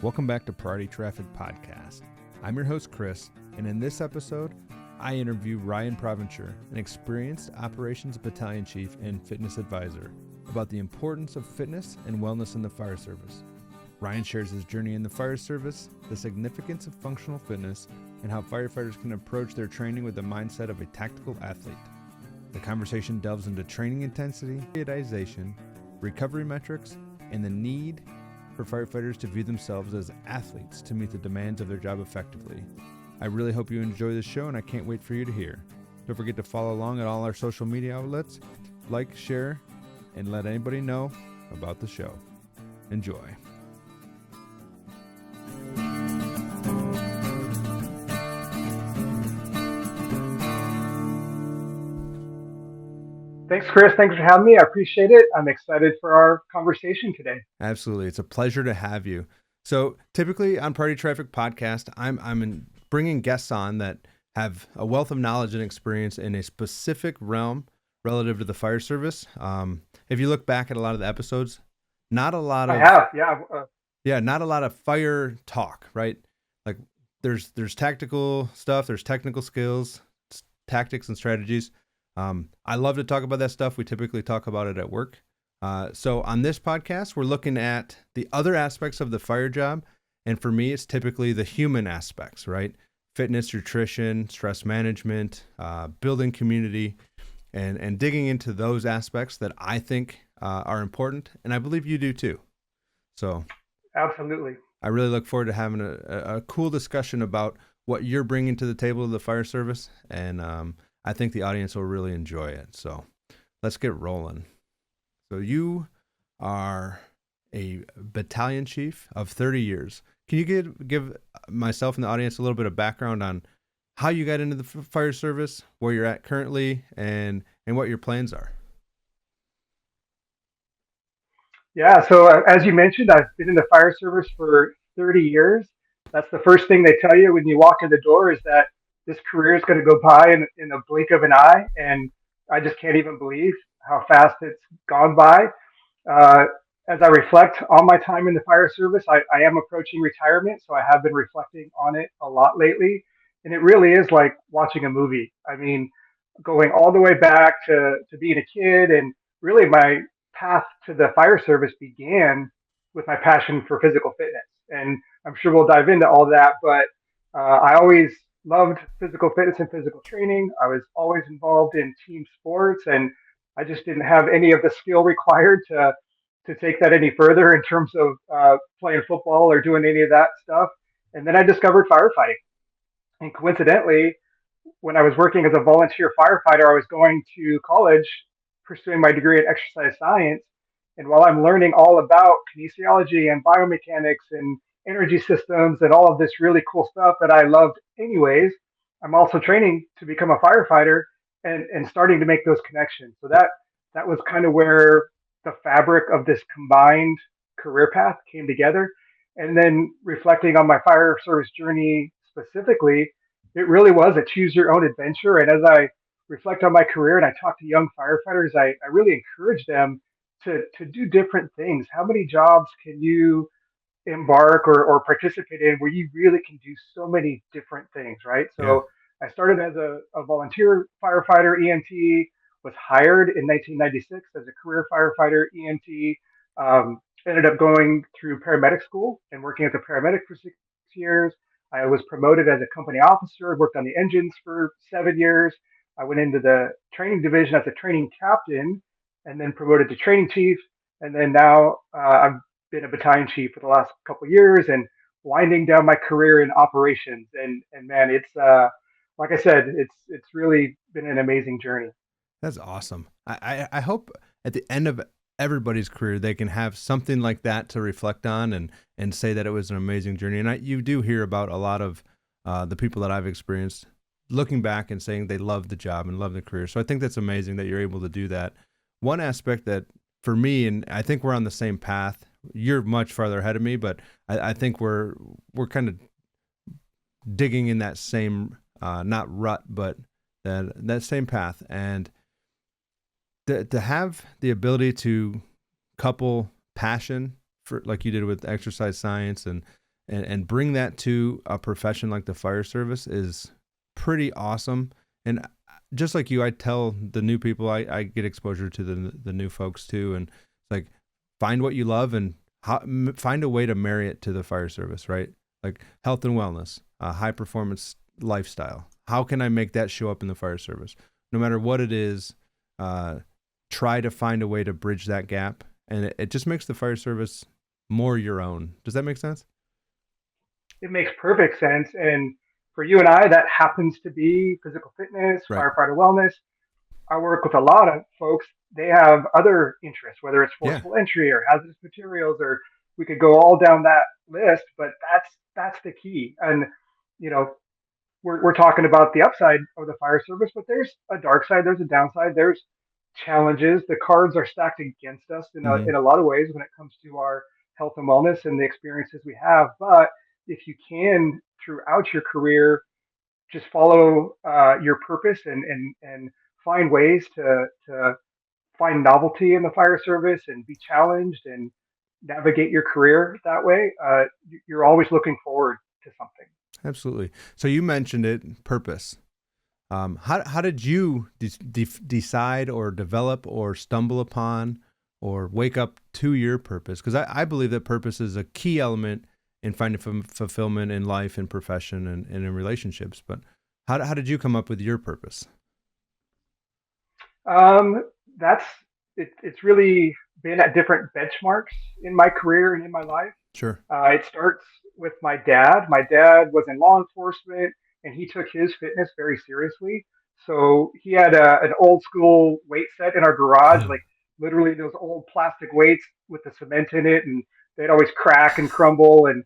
Welcome back to Priority Traffic Podcast. I'm your host, Chris, and in this episode, I interview Ryan Provencher, an experienced operations battalion chief and fitness advisor, about the importance of fitness and wellness in the fire service. Ryan shares his journey in the fire service, the significance of functional fitness, and how firefighters can approach their training with the mindset of a tactical athlete. The conversation delves into training intensity, periodization, recovery metrics, and the need for firefighters to view themselves as athletes to meet the demands of their job effectively. I really hope you enjoy this show, and I can't wait for you to hear. Don't forget to follow along at all our social media outlets, like, share, and let anybody know about the show. Enjoy. Thanks, Chris. Thanks for having me. I appreciate it. I'm excited for our conversation today. Absolutely. It's a pleasure to have you. So typically on Priority Traffic Podcast, I'm bringing guests on that have a wealth of knowledge and experience in a specific realm relative to the fire service. If you look back at a lot of the episodes, not a lot of not a lot of fire talk, right? Like there's tactical stuff, there's technical skills, tactics and strategies. I love to talk about that stuff. We typically talk about it at work. So on this podcast, we're looking at the other aspects of the fire job. And for me, it's typically the human aspects, right? Fitness, nutrition, stress management, building community, and digging into those aspects that I think are important. And I believe you do too. So absolutely. I really look forward to having a cool discussion about what you're bringing to the table of the fire service. And I think the audience will really enjoy it. So let's get rolling. So you are a battalion chief of 30 years. Can you give myself and the audience a little bit of background on how you got into the fire service, where you're at currently, and what your plans are? Yeah, so as you mentioned, I've been in the fire service for 30 years. That's the first thing they tell you when you walk in the door is that this career is going to go by in a blink of an eye, and I just can't even believe how fast it's gone by. As I reflect on my time in the fire service, I am approaching retirement, so I have been reflecting on it a lot lately, and it really is like watching a movie. I mean, going all the way back to being a kid, and really my path to the fire service began with my passion for physical fitness, and I'm sure we'll dive into all that, but I always loved physical fitness and physical training. I was always involved in team sports, and I just didn't have any of the skill required to take that any further in terms of playing football or doing any of that stuff. And then I discovered firefighting. And coincidentally, when I was working as a volunteer firefighter, I was going to college pursuing my degree in exercise science. And while I'm learning all about kinesiology and biomechanics and energy systems and all of this really cool stuff that I loved anyways, I'm also training to become a firefighter and starting to make those connections. So that was kind of where the fabric of this combined career path came together. And then reflecting on my fire service journey specifically, it really was a choose your own adventure. And as I reflect on my career and I talk to young firefighters, I really encourage them to do different things. How many jobs can you embark or participate in where you really can do so many different things, right? So I started as a volunteer firefighter, EMT, was hired in 1996 as a career firefighter, EMT, ended up going through paramedic school and working as a paramedic for 6 years. I was promoted as a company officer, worked on the engines for 7 years. I went into the training division as a training captain and then promoted to training chief. And then now I've been a battalion chief for the last couple of years and winding down my career in operations. And man, it's like I said, it's really been an amazing journey. That's awesome. I hope at the end of everybody's career they can have something like that to reflect on and say that it was an amazing journey. And you do hear about a lot of the people that I've experienced looking back and saying they love the job and love the career. So I think that's amazing that you're able to do that. One aspect that for me, and I think we're on the same path, you're much farther ahead of me, but I think we're kind of digging in that same, not rut, but that same path. And to have the ability to couple passion for, like you did with exercise science and and bring that to a profession like the fire service is pretty awesome. And just like you, I tell the new people, I get exposure to the new folks too. And it's like, find what you love and find a way to marry it to the fire service, right? Like health and wellness, high performance lifestyle. How can I make that show up in the fire service? No matter what it is, try to find a way to bridge that gap. And it just makes the fire service more your own. Does that make sense? It makes perfect sense. And for you and I, that happens to be physical fitness, Right. firefighter wellness. I work with a lot of folks. They have other interests, whether it's Yeah. forcible entry or hazardous materials, or we could go all down that list. But that's the key. And you know, we're talking about the upside of the fire service, but there's a dark side, there's a downside, there's challenges. The cards are stacked against us Hmm. in a lot of ways when it comes to our health and wellness and the experiences we have. But if you can, throughout your career, just follow your purpose and find ways to find novelty in the fire service and be challenged and navigate your career that way, you're always looking forward to something. Absolutely. So you mentioned it, purpose. How did you decide or develop or stumble upon or wake up to your purpose? Because I believe that purpose is a key element in finding fulfillment in life and profession and in relationships. But how did you come up with your purpose? Um, that's it's really been at different benchmarks in my career and in my life. Sure. It starts with my dad. My dad was in law enforcement, and he took his fitness very seriously. So he had an old school weight set in our garage, Oh. like literally those old plastic weights with the cement in it, and they'd always crack and crumble. And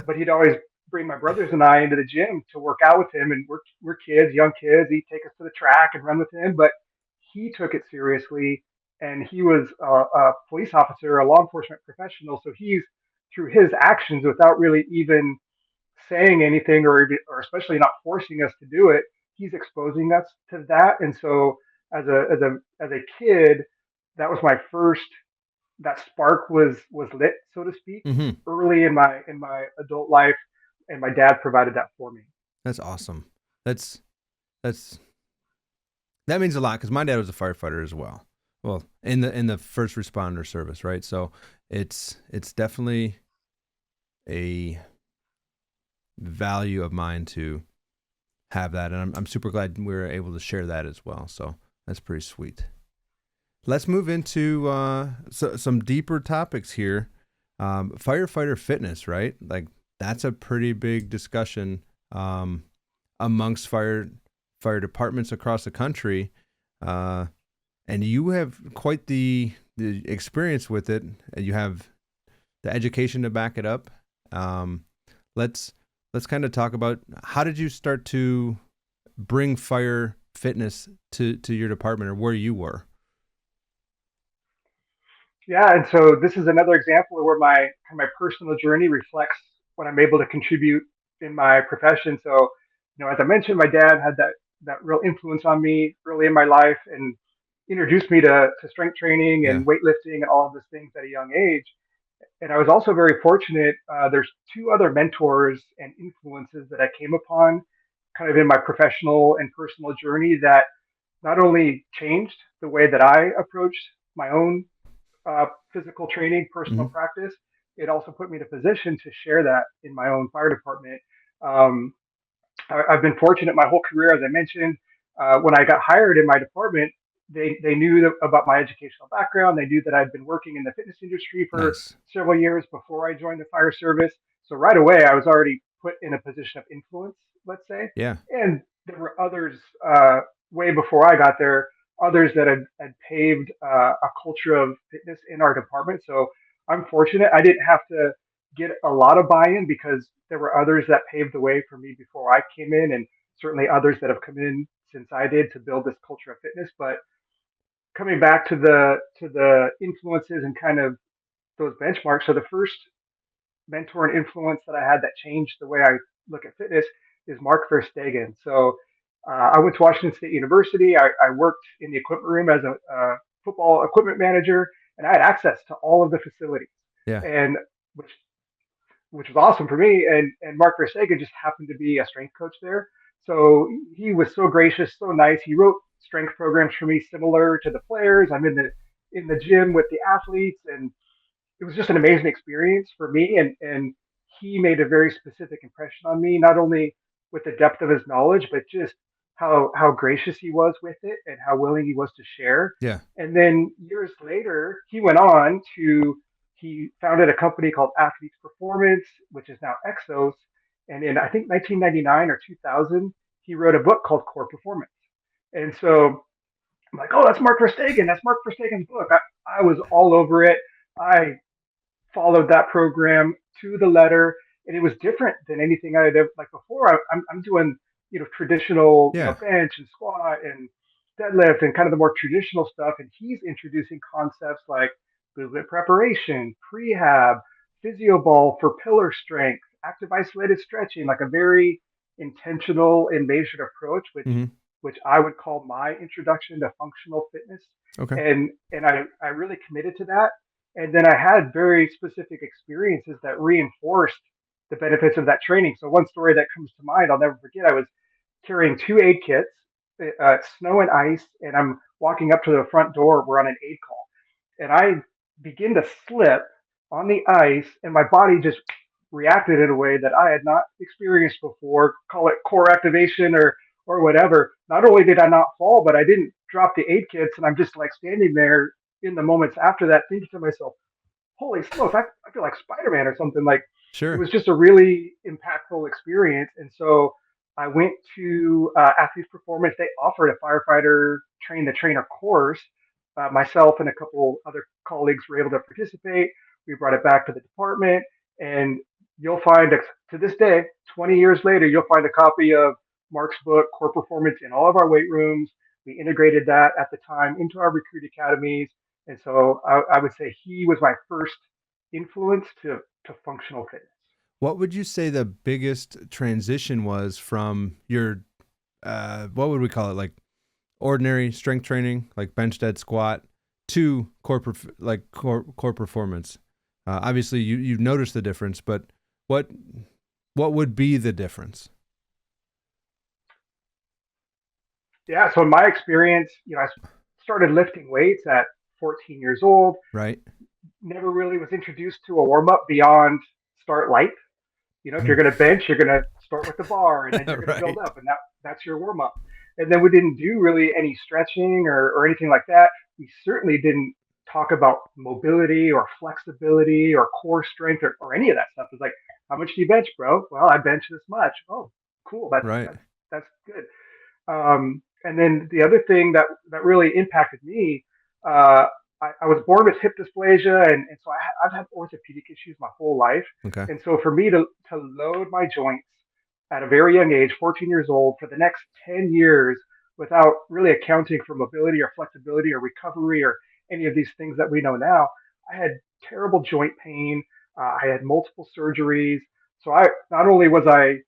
but he'd always bring my brothers and I into the gym to work out with him. And we're kids, young kids. He'd take us to the track and run with him, but he took it seriously. And he was a police officer, a law enforcement professional. So he's through his actions without really even saying anything or especially not forcing us to do it, he's exposing us to that. And so as a kid, that was my first that spark was lit, so to speak, Hmm. early in my adult life, and my dad provided that for me. That's awesome. That's that's that means a lot because my dad was a firefighter as well. Well, in the first responder service, right? So it's definitely a value of mine to have that, and I'm super glad we were able to share that as well. So that's pretty sweet. Let's move into some deeper topics here. Firefighter fitness, right? Like that's a pretty big discussion amongst fire departments across the country, uh, and you have quite the experience with it. And you have the education to back it up. Um, let's let's kind of talk about how did you start to bring fire fitness to your department or where you were. Yeah, and so this is another example of where my personal journey reflects what I'm able to contribute in my profession. So, as I mentioned, my dad had that real influence on me early in my life and introduced me to strength training Yeah. and weightlifting and all of those things at a young age. And I was also very fortunate. There's two other mentors and influences that I came upon kind of in my professional and personal journey that not only changed the way that I approached my own physical training, personal Hmm. practice, it also put me in a position to share that in my own fire department. Um, I've been fortunate my whole career, as I mentioned. When I got hired in my department, they knew about my educational background. They knew that I'd been working in the fitness industry for Nice. several years before I joined the fire service. So right away, I was already put in a position of influence, let's say. Yeah. And there were others way before I got there, others that had paved a culture of fitness in our department. So I'm fortunate. I didn't have to get a lot of buy-in because there were others that paved the way for me before I came in, and certainly others that have come in since I did to build this culture of fitness. But coming back to the influences and kind of those benchmarks, so the first mentor and influence that I had that changed the way I look at fitness is Mark Verstegen. So I went to Washington State University. I worked in the equipment room as a football equipment manager, and I had access to all of the facilities. Yeah. And which which was awesome for me. And Mark Verstegen just happened to be a strength coach there. So he was so gracious, so nice. He wrote strength programs for me similar to the players. I'm in the gym with the athletes, and it was just an amazing experience for me. And he made a very specific impression on me, not only with the depth of his knowledge, but just how gracious he was with it and how willing he was to share. Yeah. And then years later, he went on to he founded a company called Athletes Performance, which is now Exos. And in I think 1999 or 2000, he wrote a book called Core Performance. And so I'm like, oh, that's Mark Verstegen. That's Mark Verstegen's book. I was all over it. I followed that program to the letter, and it was different than anything I had ever like before. I'm doing traditional Yeah. bench and squat and deadlift and kind of the more traditional stuff, and he's introducing concepts like movement preparation, prehab, physio ball for pillar strength, active isolated stretching, like a very intentional and measured approach, Hmm. which I would call my introduction to functional fitness. Okay. And I really committed to that. And then I had very specific experiences that reinforced the benefits of that training. So one story that comes to mind, I'll never forget. I was carrying two aid kits, snow and ice, and I'm walking up to the front door. We're on an aid call, and I begin to slip on the ice, and my body just reacted in a way that I had not experienced before. Call it core activation or whatever. Not only did I not fall, but I didn't drop the aid kits, and I'm just like standing there in the moments after that, thinking to myself, "Holy smokes! I feel like Spider-Man or something." Like it Sure. was just a really impactful experience, and so I went to Athletes Performance. They offered a firefighter train the trainer course. Myself and a couple other colleagues were able to participate. We brought it back to the department, and you'll find to this day, 20 years later, you'll find a copy of Mark's book, Core Performance, in all of our weight rooms. We integrated that at the time into our recruit academies. And so I would say he was my first influence to functional fitness. What would you say the biggest transition was from your, what would we call it? Like ordinary strength training, like bench, dead, squat, to core performance? Obviously you've noticed the difference, but what would be the difference? Yeah. So in my experience, I started lifting weights at 14 years old. Right. Never really was introduced to a warm up beyond start light. If you're going to bench, you're going to start with the bar, and then you're going to build Right. up, and that's your warm up. And then we didn't do really any stretching or anything like that. We certainly didn't talk about mobility or flexibility or core strength or any of that stuff. It's like, how much do you bench, bro? Well, I bench this much. Oh, cool. Right. That's good. And then the other thing that really impacted me, I was born with hip dysplasia, and so I've had orthopedic issues my whole life. Okay. And so for me to load my joints at a very young age, 14 years old, for the next 10 years without really accounting for mobility or flexibility or recovery or any of these things that we know now, I had terrible joint pain. I had multiple surgeries. So I not only was I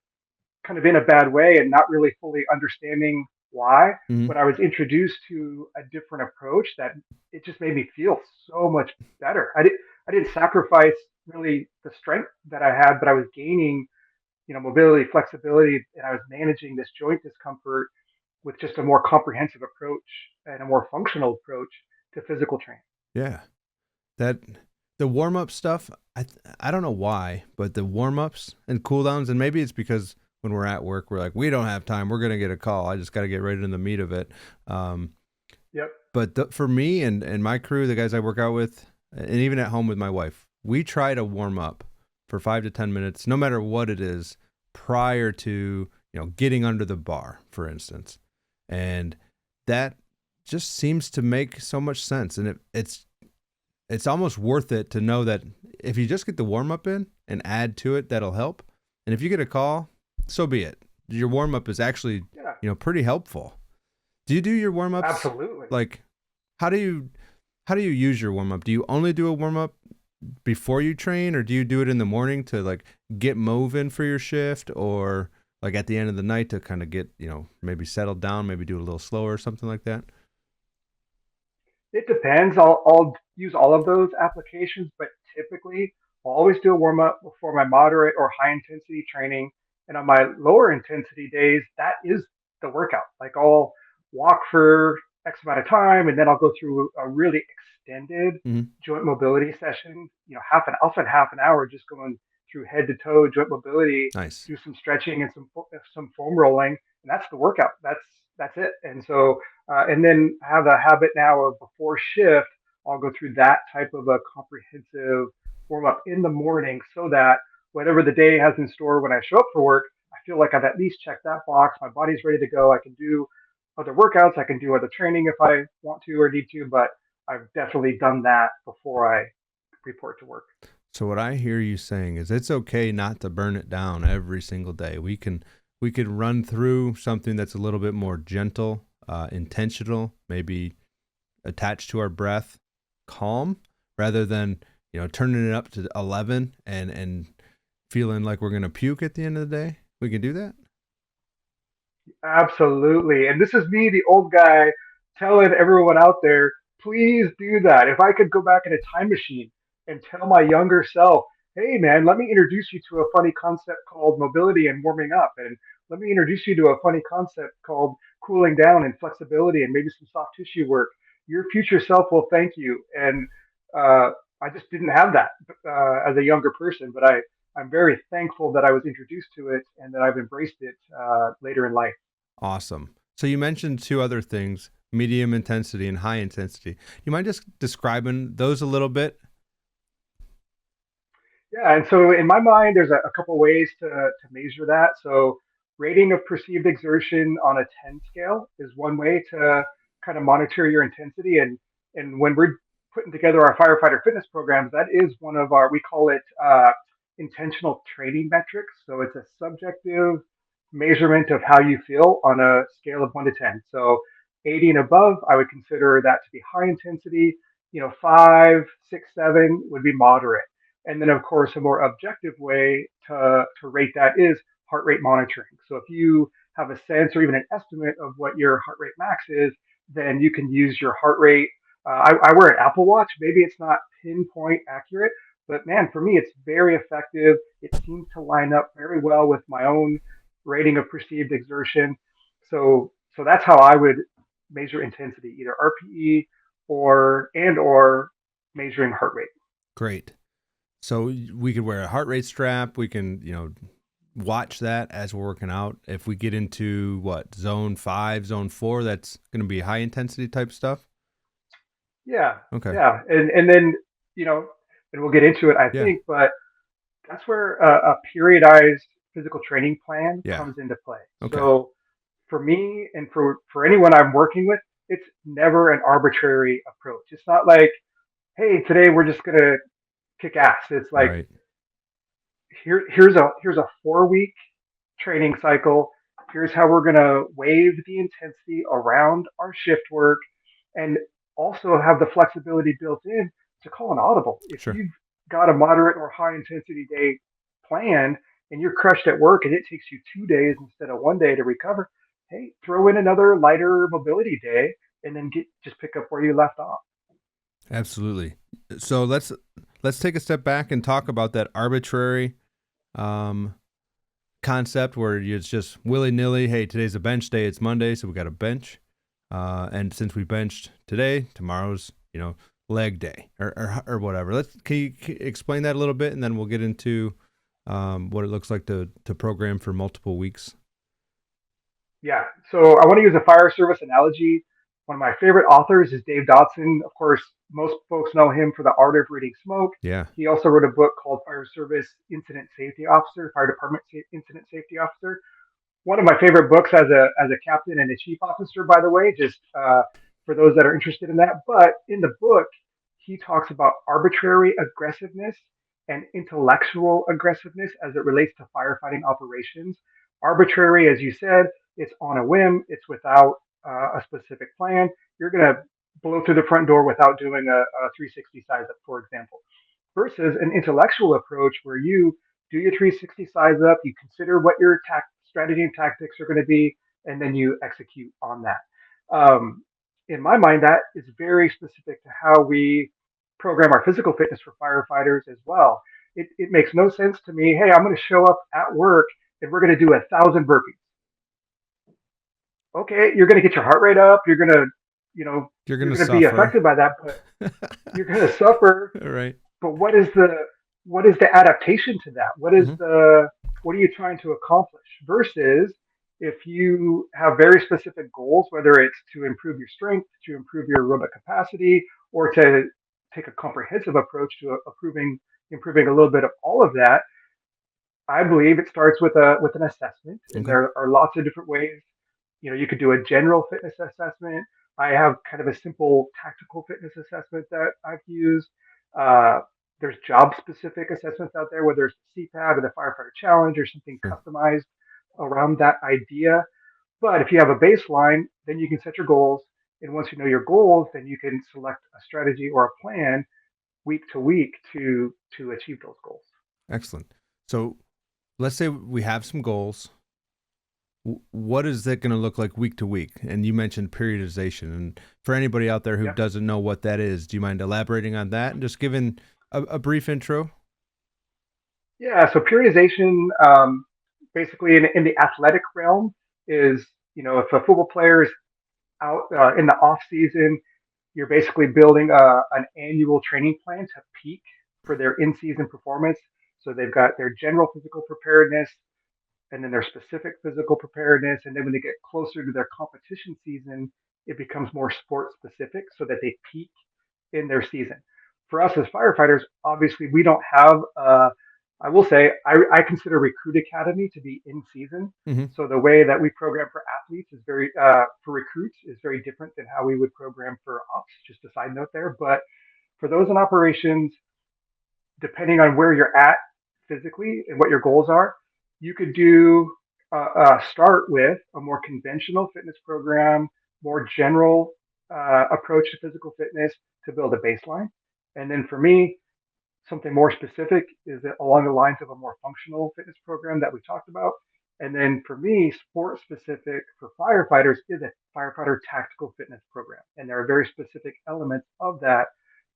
kind of in a bad way and not really fully understanding why, Hmm. but I was introduced to a different approach that it just made me feel so much better. I didn't sacrifice really the strength that I had, but I was gaining, mobility, flexibility, and I was managing this joint discomfort with just a more comprehensive approach and a more functional approach to physical training. Yeah. That the warm up stuff, I don't know why, but the warm ups and cool downs, and maybe it's because when we're at work, we're like, we don't have time. We're gonna get a call. I just got to get right in the meat of it. Yep. But for me and my crew, the guys I work out with, and even at home with my wife, we try to warm up for 5 to 10 minutes, no matter what it is, prior to getting under the bar, for instance, and that just seems to make so much sense, and it's almost worth it to know that if you just get the warm up in and add to it, that'll help. And if you get a call, so be it. Your warm up is actually, Yeah. pretty helpful. Do you do your warm ups? Absolutely. Like, how do you use your warm up? Do you only do a warm up before you train, or do you do it in the morning to like get moving for your shift, or like at the end of the night to kind of get, maybe settled down, maybe do it a little slower or something like that? It depends. I'll use all of those applications, but typically I'll always do a warm up before my moderate or high intensity training. And on my lower intensity days, that is the workout. Like I'll walk for X amount of time, and then I'll go through a really extended Hmm. joint mobility session. I'll spend half an hour just going through head to toe joint mobility, Nice. do some stretching and some foam rolling, and that's the workout. That's it. And so, and then I have a habit now of before shift, I'll go through that type of a comprehensive warm up in the morning, so that whatever the day has in store when I show up for work, I feel like I've at least checked that box. My body's ready to go. I can do other workouts. I can do other training if I want to or need to, but I've definitely done that before I report to work. So what I hear you saying is it's okay not to burn it down every single day. We can run through something that's a little bit more gentle, intentional, maybe attached to our breath, calm, rather than turning it up to 11 and feeling like we're gonna puke at the end of the day. We can do that. Absolutely. And this is me, the old guy, telling everyone out there, please do that. If I could go back in a time machine and tell my younger self, hey, man, let me introduce you to a funny concept called mobility and warming up. And let me introduce you to a funny concept called cooling down and flexibility and maybe some soft tissue work. Your future self will thank you. And uh, I just didn't have that as a younger person, but I'm very thankful that I was introduced to it and that I've embraced it later in life. Awesome. So you mentioned two other things, medium intensity and high intensity. You mind just describing those a little bit? Yeah, and so in my mind, there's a couple ways to measure that. So rating of perceived exertion on a 10 scale is one way to kind of monitor your intensity. And when we're putting together our firefighter fitness programs, that is one of our, we call it intentional training metrics. So it's a subjective measurement of how you feel on a scale of 1 to 10. So 80 and above, I would consider that to be high intensity. 5, 6, 7 would be moderate. And then, of course, a more objective way to rate that is heart rate monitoring. So if you have a sense or even an estimate of what your heart rate max is, then you can use your heart rate. I wear an Apple Watch. Maybe it's not pinpoint accurate, but man, for me, it's very effective. It seems to line up very well with my own rating of perceived exertion. So that's how I would measure intensity, either RPE or measuring heart rate. Great. So we could wear a heart rate strap. We can, watch that as we're working out. If we get into what, zone 5, zone 4, that's going to be high intensity type stuff. Yeah, Okay. yeah, and then you know, and we'll get into it, I Yeah. think, but that's where a periodized physical training plan Yeah. comes into play. Okay. So for me and for anyone I'm working with, it's never an arbitrary approach. It's not like, hey, today we're just gonna kick ass. It's like Right. here's a 4 week training cycle. Here's how we're gonna wave the intensity around our shift work, and also have the flexibility built in to call an audible. If Sure. you've got a moderate or high intensity day planned and you're crushed at work and it takes you 2 days instead of 1 day to recover, hey, throw in another lighter mobility day and then just pick up where you left off. Absolutely. So let's take a step back and talk about that arbitrary um, concept where it's just willy nilly. Hey, today's a bench day. It's Monday, so we got a bench. And since we benched today, tomorrow's leg day or whatever. Can you explain that a little bit, and then we'll get into what it looks like to program for multiple weeks. Yeah. So I want to use a fire service analogy. One of my favorite authors is Dave Dodson. Of course, most folks know him for The Art of Reading Smoke. Yeah. He also wrote a book called Fire Service Incident Safety Officer, Fire Department Incident Safety Officer. One of my favorite books as a captain and a chief officer, by the way, just for those that are interested in that. But in the book, he talks about arbitrary aggressiveness and intellectual aggressiveness as it relates to firefighting operations. Arbitrary, as you said, it's on a whim, it's without a specific plan. You're going to blow through the front door without doing a 360 size up, for example, versus an intellectual approach where you do your 360 size up, you consider what your strategy and tactics are going to be, and then you execute on that. In my mind, that is very specific to how we program our physical fitness for firefighters as well. It makes no sense to me. Hey, I'm going to show up at work and we're going to do 1,000 burpees. Okay, you're going to get your heart rate up. You're going to, you know, You're you're gonna going to be suffer. affected by that, but you're going to suffer. All right. But what is the adaptation to that? Mm-hmm. What are you trying to accomplish? Versus if you have very specific goals, whether it's to improve your strength, to improve your aerobic capacity, or to take a comprehensive approach to improving a little bit of all of that, I believe it starts with an assessment, and Okay. there are lots of different ways. You could do a general fitness assessment. I have kind of a simple tactical fitness assessment that I've used. Uh, there's job specific assessments out there, whether it's the CPAB or the Firefighter Challenge or something Sure. customized around that idea. But if you have a baseline, then you can set your goals. And once you know your goals, then you can select a strategy or a plan week to week to achieve those goals. Excellent. So let's say we have some goals. What is that going to look like week to week? And you mentioned periodization. And for anybody out there who Yep. doesn't know what that is, do you mind elaborating on that and just giving a brief intro? Yeah. So periodization, basically in the athletic realm, is if a football player is out in the off season, you're basically building an annual training plan to peak for their in season performance. So they've got their general physical preparedness, and then their specific physical preparedness. And then when they get closer to their competition season, it becomes more sport specific so that they peak in their season. For us as firefighters, obviously, we don't have, I will say, I consider Recruit Academy to be in season. Mm-hmm. So the way that we program for athletes for recruits is very different than how we would program for ops. Just a side note there. But for those in operations, depending on where you're at physically and what your goals are, you could do start with a more conventional fitness program, more general approach to physical fitness to build a baseline. And then for me, something more specific is along the lines of a more functional fitness program that we talked about. And then for me, sport specific for firefighters is a firefighter tactical fitness program. And there are very specific elements of that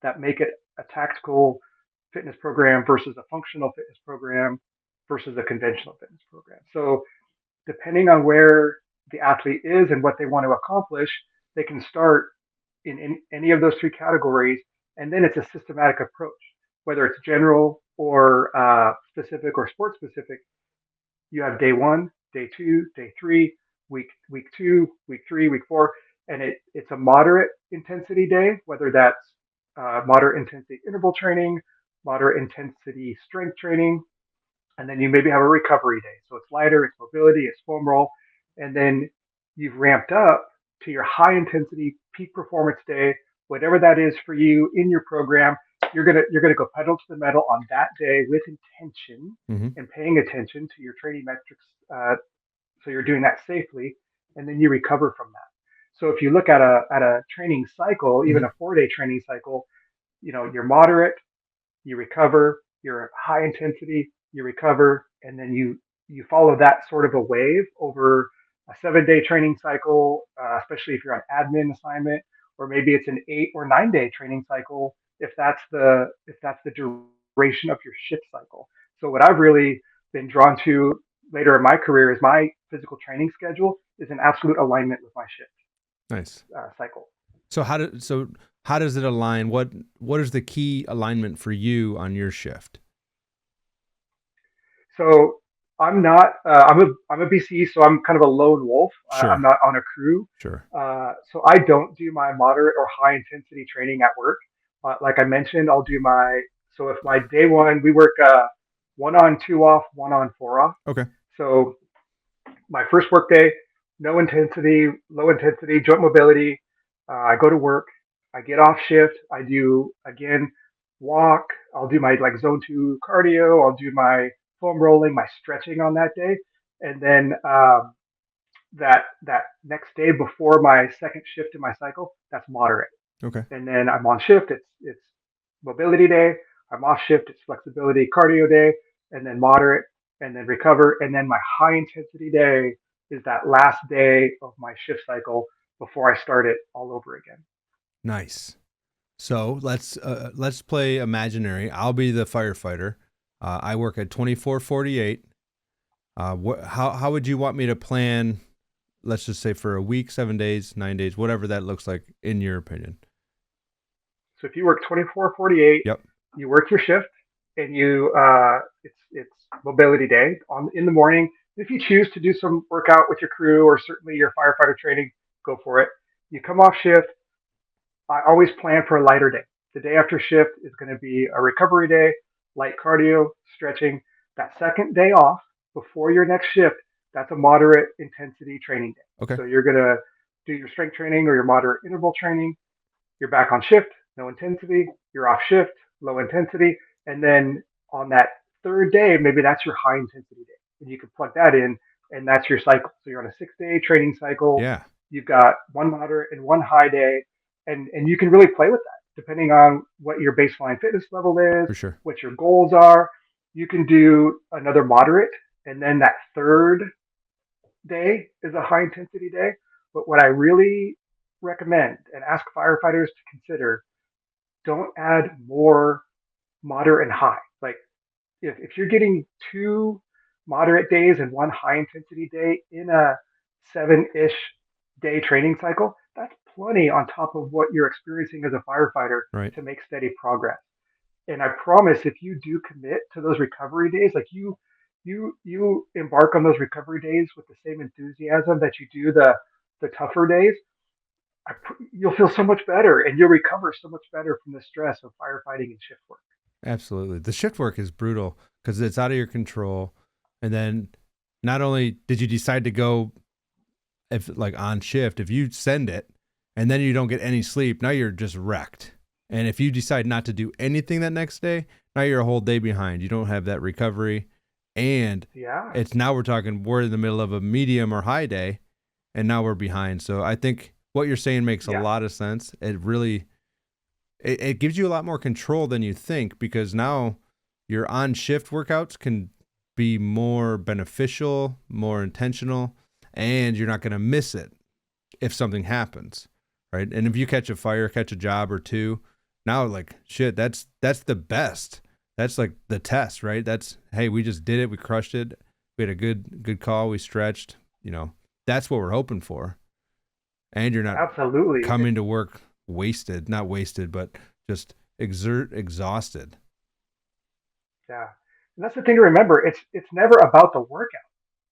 that make it a tactical fitness program versus a functional fitness program versus a conventional fitness program. So depending on where the athlete is and what they want to accomplish, they can start in any of those three categories. And then it's a systematic approach, whether it's general or specific or sport specific. You have day one, day two, day three, week two, week three, week four, and it's a moderate intensity day, whether that's moderate intensity interval training, moderate intensity strength training, and then you maybe have a recovery day. So it's lighter, it's mobility, it's foam roll, and then you've ramped up to your high intensity peak performance day, whatever that is for you in your program. You're gonna go pedal to the metal on that day with intention Mm-hmm. and paying attention to your training metrics. So you're doing that safely, and then you recover from that. So if you look at a training cycle, Mm-hmm. even a 4 day training cycle, you're moderate, you recover, you're high intensity, you recover, and then you follow that sort of a wave over a 7 day training cycle, especially if you're on admin assignment, or maybe it's an 8 or 9 day training cycle if that's the duration of your shift cycle. So what I've really been drawn to later in my career is my physical training schedule is in absolute alignment with my shift Nice. cycle. How does it align? What is the key alignment for you on your shift? So I'm not. I'm a BC, so I'm kind of a lone wolf. I'm Sure. not on a crew, Sure. so I don't do my moderate or high intensity training at work. Like I mentioned, I'll do my. So if my day one, we work one on, two off, one on, four off. Okay. So my first work day, no intensity, low intensity, joint mobility. I go to work. I get off shift. I do again walk. I'll do my like zone two cardio. I'll do my foam rolling, my stretching on that day, and then that next day before my second shift in my cycle, that's moderate. Okay. And then I'm on shift. It's mobility day. I'm off shift. It's flexibility cardio day, and then moderate, and then recover, and then my high intensity day is that last day of my shift cycle before I start it all over again. Nice. So let's play imaginary. I'll be the firefighter. I work at 24/48. How would you want me to plan? Let's just say for a week, 7 days, 9 days, whatever that looks like, in your opinion. So if you work 24/48, Yep. you work your shift, and it's mobility day on in the morning. If you choose to do some workout with your crew or certainly your firefighter training, go for it. You come off shift. I always plan for a lighter day. The day after shift is going to be a recovery day, light cardio, stretching. That second day off before your next shift, that's a moderate intensity training day. Okay. So you're going to do your strength training or your moderate interval training. You're back on shift, no intensity. You're off shift, low intensity. And then on that third day, maybe that's your high intensity day. And you can plug that in, and that's your cycle. So you're on a 6 day training cycle. Yeah, You've got one moderate and one high day, and you can really play with that depending on what your baseline fitness level is, for sure. what your goals are. You can do another moderate, and then that third day is a high intensity day. But what I really recommend and ask firefighters to consider, don't add more moderate and high. Like if you're getting two moderate days and one high intensity day in a 7-ish day training cycle, that's plenty on top of what you're experiencing as a firefighter Right. to make steady progress. And I promise, if you do commit to those recovery days, like you embark on those recovery days with the same enthusiasm that you do the tougher days, you'll feel so much better and you'll recover so much better from the stress of firefighting and shift work. Absolutely. The shift work is brutal because it's out of your control. And then not only did you decide to go, if like on shift, if you send it and then you don't get any sleep, now you're just wrecked. And if you decide not to do anything that next day, now you're a whole day behind. You don't have that recovery. And Yeah, we're in the middle of a medium or high day, and now we're behind. So I think what you're saying makes a yeah, lot of sense. It gives you a lot more control than you think, because now your on shift workouts can be more beneficial, more intentional, and you're not going to miss it if something happens, right? And if you catch a fire, catch a job or two, now like shit, that's the best. That's like the test, right? That's, hey, we just did it, we crushed it, we had a good call, we stretched, that's what we're hoping for. And you're not absolutely. coming to work not wasted, but just exhausted. Yeah. And that's the thing to remember. It's never about the workout.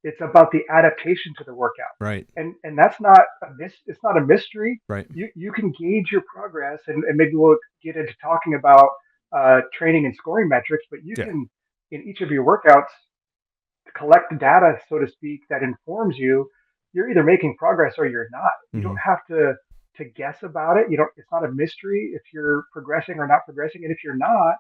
It's about the adaptation to the workout. Right, And that's not it's not a mystery. right. You can gauge your progress, and maybe we'll get into talking about training and scoring metrics, but you Yeah. can in each of your workouts collect data, so to speak, that informs you. You're either making progress or you're not. You Hmm. don't have to guess about it. You don't it's not a mystery if you're progressing or not progressing. And if you're not,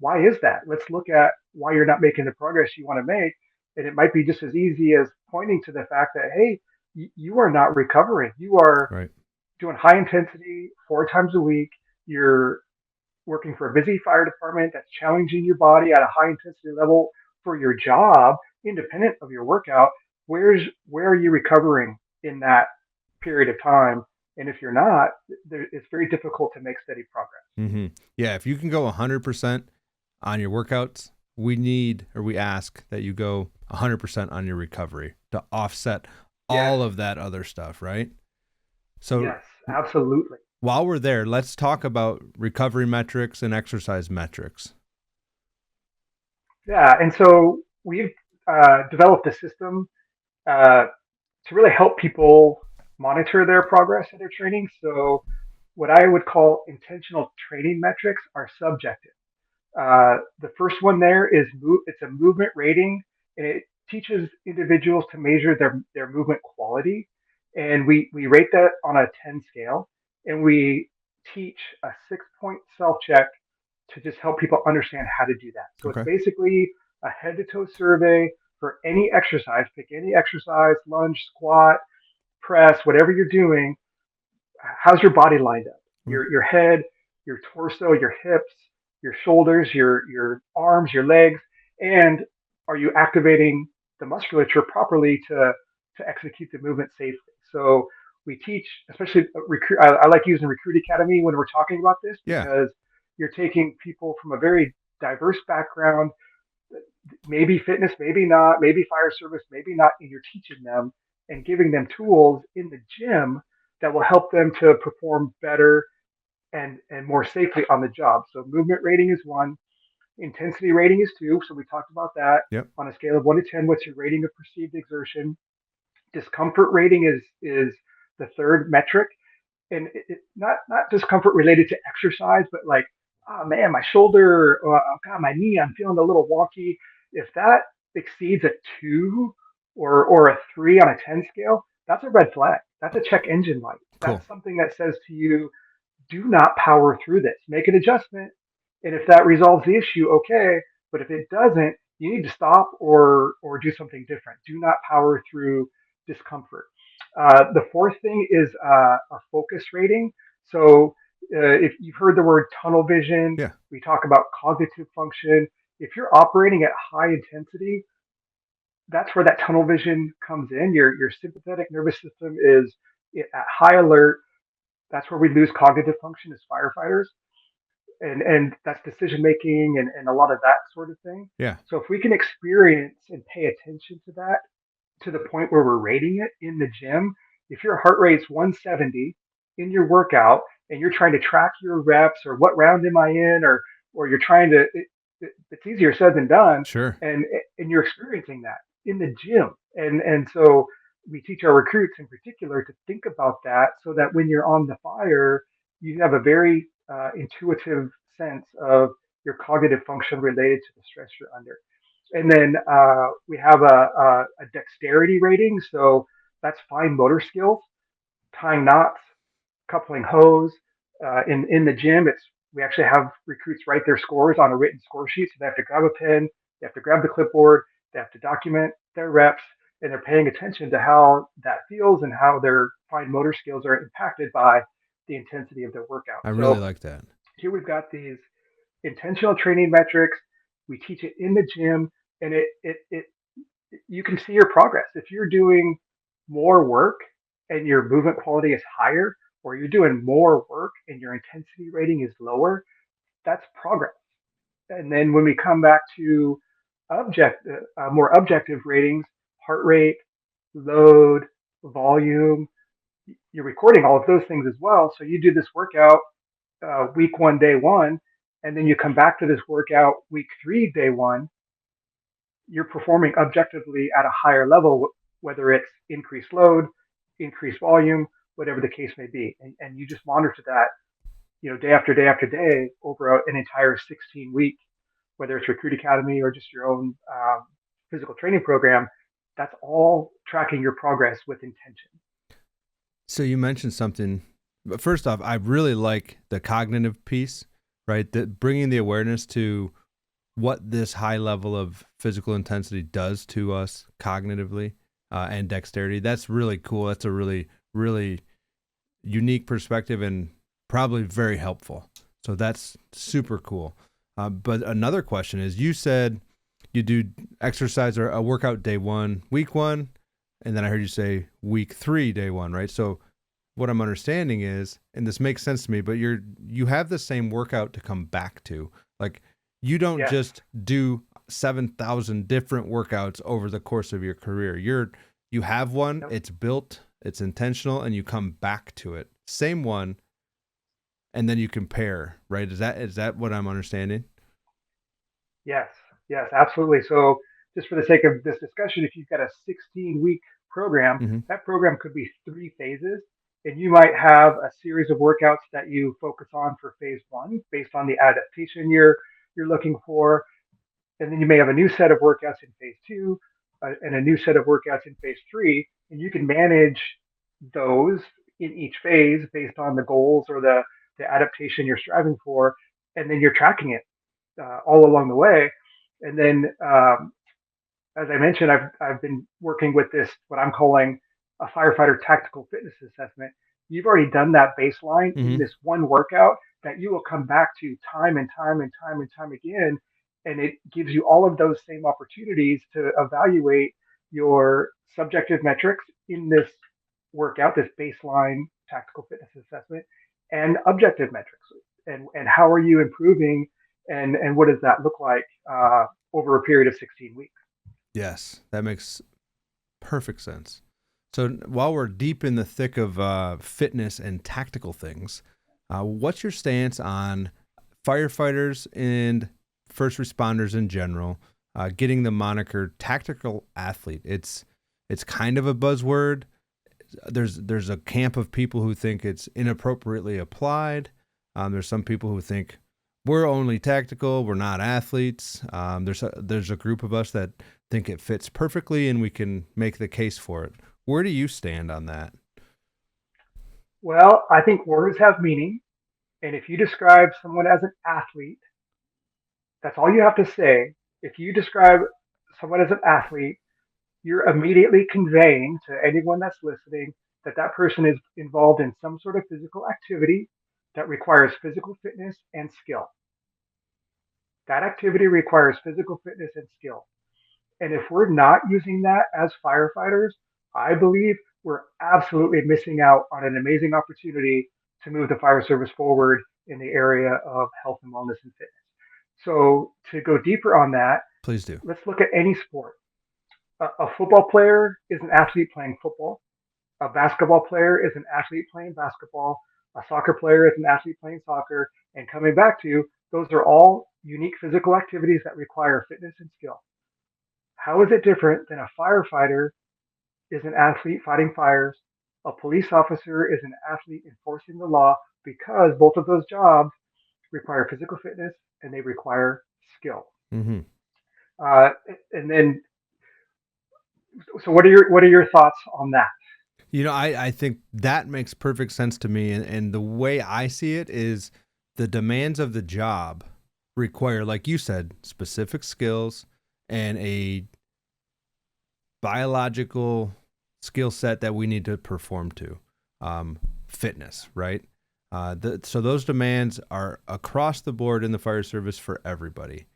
why is that? Let's look at why you're not making the progress you want to make. And it might be just as easy as pointing to the fact that, hey, you are not recovering. You are Right. doing high intensity 4 times a week. You're working for a busy fire department that's challenging your body at a high intensity level for your job, independent of your workout. Where are you recovering in that period of time? And if you're not, it's very difficult to make steady progress. Hmm. Yeah, if you can go 100% on your workouts, we ask that you go 100% on your recovery to offset Yes, all of that other stuff, right? So yes, absolutely. while we're there, let's talk about recovery metrics and exercise metrics. Yeah, and so we've developed a system uh, to really help people monitor their progress in their training. So, what I would call intentional training metrics are subjective. The first one there is it's a movement rating, and it teaches individuals to measure their movement quality, and we rate that on a 10 scale, and we teach a 6 point self check to just help people understand how to do that. So it's Okay. basically a head to toe survey for any exercise. Pick any exercise, lunge, squat, press, whatever you're doing. How's your body lined up? Okay. Your head, your torso, your hips, your shoulders, your arms, your legs, and are you activating the musculature properly to execute the movement safely? So we teach, especially recruit. I like using Recruit Academy when we're talking about this Yeah. because you're taking people from a very diverse background, maybe fitness, maybe not, maybe fire service, maybe not, and you're teaching them and giving them tools in the gym that will help them to perform better and more safely on the job. So movement rating is one, intensity rating is two. So we talked about that. Yep. On a scale of 1 to 10, what's your rating of perceived exertion? Discomfort rating is the third metric, and not discomfort related to exercise, but like, oh man, my shoulder, or oh god, my knee, I'm feeling a little wonky. If that exceeds a two or a three on a 10 scale, that's a red flag. That's a check engine light. Cool. That's something that says to you, do not power through this. Make an adjustment. And if that resolves the issue, okay. But if it doesn't, you need to stop or do something different. Do not power through discomfort. The fourth thing is a focus rating. So if you've heard the word tunnel vision, Yeah. we talk about cognitive function. If you're operating at high intensity, that's where that tunnel vision comes in. Your sympathetic nervous system is at high alert. That's where we lose cognitive function as firefighters, and that's decision making and a lot of that sort of thing. Yeah. So if we can experience and pay attention to that to the point where we're rating it in the gym, if your heart rate's 170 in your workout and you're trying to track your reps or what round am I in, or you're trying to, it's easier said than done, Sure. and you're experiencing that in the gym, and so we teach our recruits in particular to think about that so that when you're on the fire, you have a very intuitive sense of your cognitive function related to the stress you're under. And then we have a dexterity rating. So that's fine motor skills, tying knots, coupling hose. In the gym, it's we actually have recruits write their scores on a written score sheet. So they have to grab a pen, they have to grab the clipboard, they have to document their reps, and they're paying attention to how that feels and how their fine motor skills are impacted by the intensity of their workout. I really So like that. here we've got these intentional training metrics. We teach it in the gym, and it you can see your progress. If you're doing more work and your movement quality is higher, or you're doing more work and your intensity rating is lower, that's progress. And then when we come back to more objective ratings, heart rate, load, volume, you're recording all of those things as well. So you do this workout week one, day one, and then you come back to this workout week three, day one, you're performing objectively at a higher level, whether it's increased load, increased volume, whatever the case may be. And you just monitor that, day after day after day over an entire 16-week, whether it's Recruit Academy or just your own physical training program. That's all tracking your progress with intention. So you mentioned something, but first off, I really like the cognitive piece, right? That bringing the awareness to what this high level of physical intensity does to us cognitively and dexterity. That's really cool. That's a really, really unique perspective and probably very helpful. So that's super cool. But another question is, you said you do exercise or a workout day one, week one, and then I heard you say week three, day one, right? So what I'm understanding is, and this makes sense to me, but you have the same workout to come back to. Like, you don't Yes. just do 7,000 different workouts over the course of your career. You have one, Yep. it's built, it's intentional, and you come back to it. Same one, and then you compare, right? Is that what I'm understanding? Yes, yes, absolutely. So, just for the sake of this discussion, if you've got a 16-week program, Mm-hmm. that program could be three phases, and you might have a series of workouts that you focus on for phase one based on the adaptation you're looking for, and then you may have a new set of workouts in phase two, and a new set of workouts in phase three, and you can manage those in each phase based on the goals or the adaptation you're striving for, and then you're tracking it all along the way. And then, as I mentioned, I've been working with this what I'm calling a firefighter tactical fitness assessment. You've already done that baseline in Mm-hmm. this one workout that you will come back to time and time and time and time again, and it gives you all of those same opportunities to evaluate your subjective metrics in this workout, this baseline tactical fitness assessment, and objective metrics, and how are you improving, and what does that look like over a period of 16 weeks. Yes, that makes perfect sense. So while we're deep in the thick of fitness and tactical things, what's your stance on firefighters and first responders in general getting the moniker tactical athlete? It's kind of a buzzword. There's a camp of people who think it's inappropriately applied. There's some people who think we're only tactical, we're not athletes. There's a group of us that think it fits perfectly and we can make the case for it. Where do you stand on that? Well, I think words have meaning. And if you describe someone as an athlete, that's all you have to say. If you describe someone as an athlete, you're immediately conveying to anyone that's listening that that person is involved in some sort of physical activity that requires physical fitness and skill. That activity requires physical fitness and skill. And if we're not using that as firefighters, I believe we're absolutely missing out on an amazing opportunity to move the fire service forward in the area of health and wellness and fitness. So, to go deeper on that, Please do. let's look at any sport. A football player is an athlete playing football. A basketball player is an athlete playing basketball. A soccer player is an athlete playing soccer. And coming back to, those are all unique physical activities that require fitness and skill. How is it different than a firefighter is an athlete fighting fires? A police officer is an athlete enforcing the law, because both of those jobs require physical fitness and they require skill. Mm-hmm. Uh, and then, so what are your thoughts on that? I think that makes perfect sense to me. And the way I see it is the demands of the job require, like you said, specific skills and a biological skill set that we need to perform to. Fitness, right? So those demands are across the board in the fire service for everybody.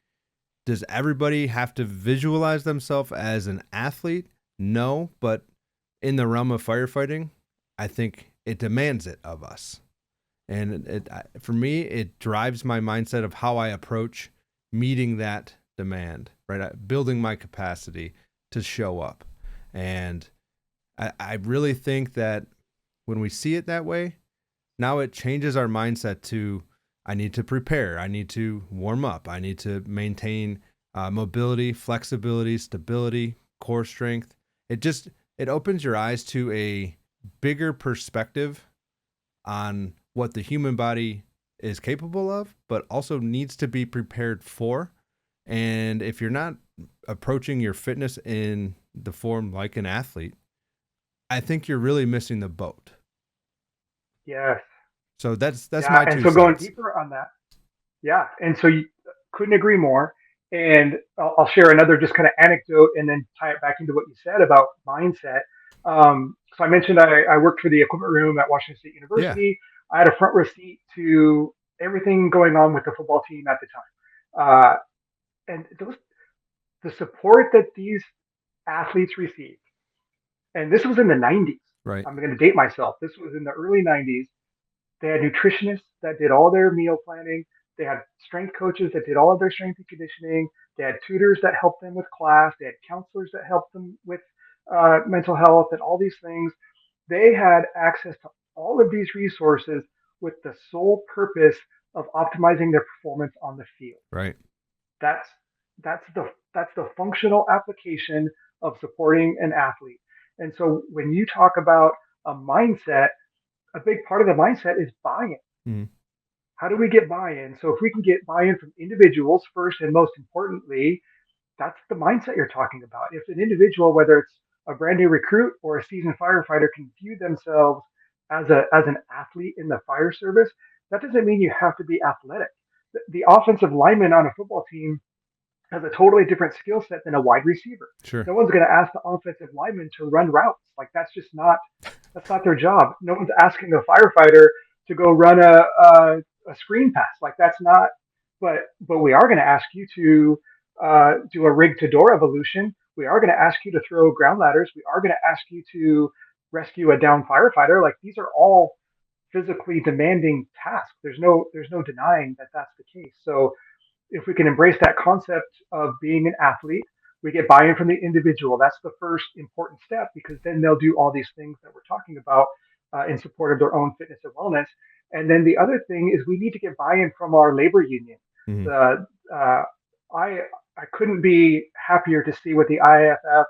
Does everybody have to visualize themselves as an athlete? No, but in the realm of firefighting, I think it demands it of us. And for me, it drives my mindset of how I approach meeting that demand, right? Building my capacity to show up. And I really think that when we see it that way, now it changes our mindset to, I need to prepare. I need to warm up. I need to maintain mobility, flexibility, stability, core strength. It opens your eyes to a bigger perspective on what the human body is capable of, but also needs to be prepared for. And if you're not approaching your fitness in the form like an athlete, I think you're really missing the boat. Yes. So that's Yeah. my And two so going cents. deeper on that, yeah. And so you couldn't agree more. And I'll share another just kind of anecdote and then tie it back into what you said about mindset. So I mentioned I worked for the equipment room at Washington State Yeah, University. I had a front row seat to everything going on with the football team at the time. And the support that these athletes received, and this was in the 90s. right. I'm going to date myself. This was in the early 90s. They had nutritionists that did all their meal planning. They had strength coaches that did all of their strength and conditioning. They had tutors that helped them with class. They had counselors that helped them with mental health and all these things. They had access to all of these resources with the sole purpose of optimizing their performance on the field. Right. That's that's the functional application of supporting an athlete. And so when you talk about a mindset, a big part of the mindset is buy-in. Mm, How do we get buy-in? So if we can get buy-in from individuals first and most importantly, that's the mindset you're talking about. If an individual, whether it's a brand new recruit or a seasoned firefighter, can view themselves as an athlete in the fire service, that doesn't mean you have to be athletic. The offensive lineman on a football team has a totally different skill set than a wide receiver. sure. No one's going to ask the offensive lineman to run routes. Like that's not their job. No one's asking a firefighter to go run a screen pass. Like that's not. But we are going to ask you to do a rig to door evolution. We are going to ask you to throw ground ladders. We are going to ask you to rescue a down firefighter. Like these are all physically demanding tasks. There's no denying that that's the case. So if we can embrace that concept of being an athlete, we get buy-in from the individual. That's the first important step, because then they'll do all these things that we're talking about in support of their own fitness and wellness. And then the other thing is we need to get buy-in from our labor union. Hmm. The I I couldn't be happier to see what the IAFF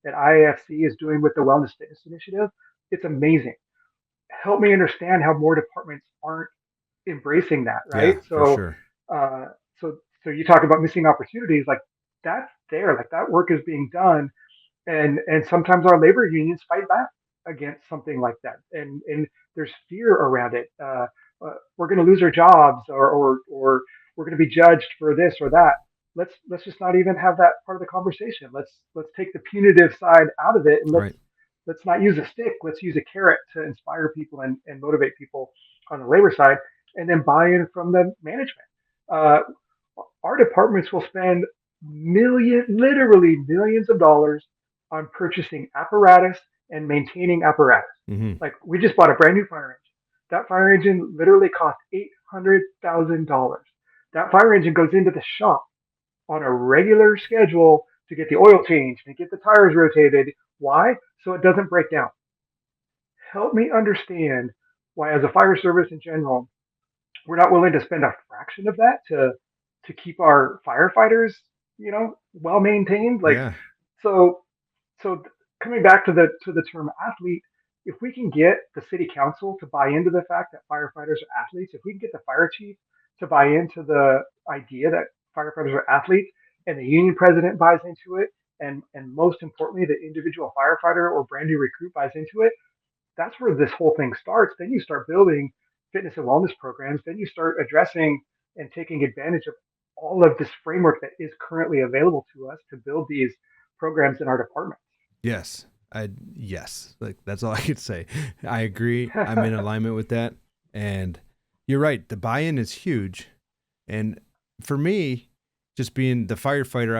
and IAFC is doing with the Wellness Fitness Initiative. It's amazing. Help me understand how more departments aren't embracing that, right? Yeah, for sure. Uh, so you talk about missing opportunities, like that's there, like that work is being done, and sometimes our labor unions fight back against something like that, and there's fear around it. We're going to lose our jobs, or we're going to be judged for this or that. Let's just not even have that part of the conversation. Let's take the punitive side out of it, and let's Right. let's not use a stick. Let's use a carrot to inspire people and motivate people on the labor side, and then buy-in from the management. Uh, our departments will spend literally millions of dollars on purchasing apparatus and maintaining apparatus. Hmm. Like we just bought a brand new fire engine. That fire engine literally cost $800,000. That fire engine goes into the shop on a regular schedule to get the oil changed and get the tires rotated. Why? So it doesn't break down. Help me understand why, as a fire service in general, we're not willing to spend a fraction of that to keep our firefighters, well maintained. Like Yeah. so so coming back to the term athlete, if we can get the city council to buy into the fact that firefighters are athletes, if we can get the fire chief to buy into the idea that firefighters are athletes, and the union president buys into it, and most importantly, the individual firefighter or brand new recruit buys into it, that's where this whole thing starts. Then you start building fitness and wellness programs. Then you start addressing and taking advantage of all of this framework that is currently available to us to build these programs in our department. Yes. Yes. Like that's all I could say. I agree. I'm in alignment with that. And you're right. The buy-in is huge. And for me, just being the firefighter,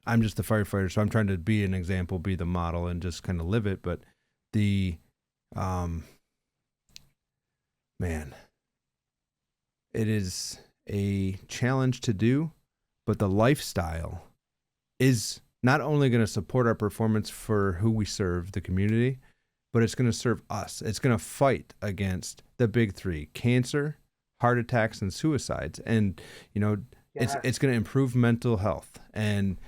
I'm just the firefighter, so I'm trying to be an example, be the model, and just kind of live it. But the, um, man, it is a challenge to do, but the lifestyle is not only going to support our performance for who we serve, the community, but it's going to serve us. It's going to fight against the big three: cancer, heart attacks, and suicides. And you know, Yes. it's going to improve mental health. And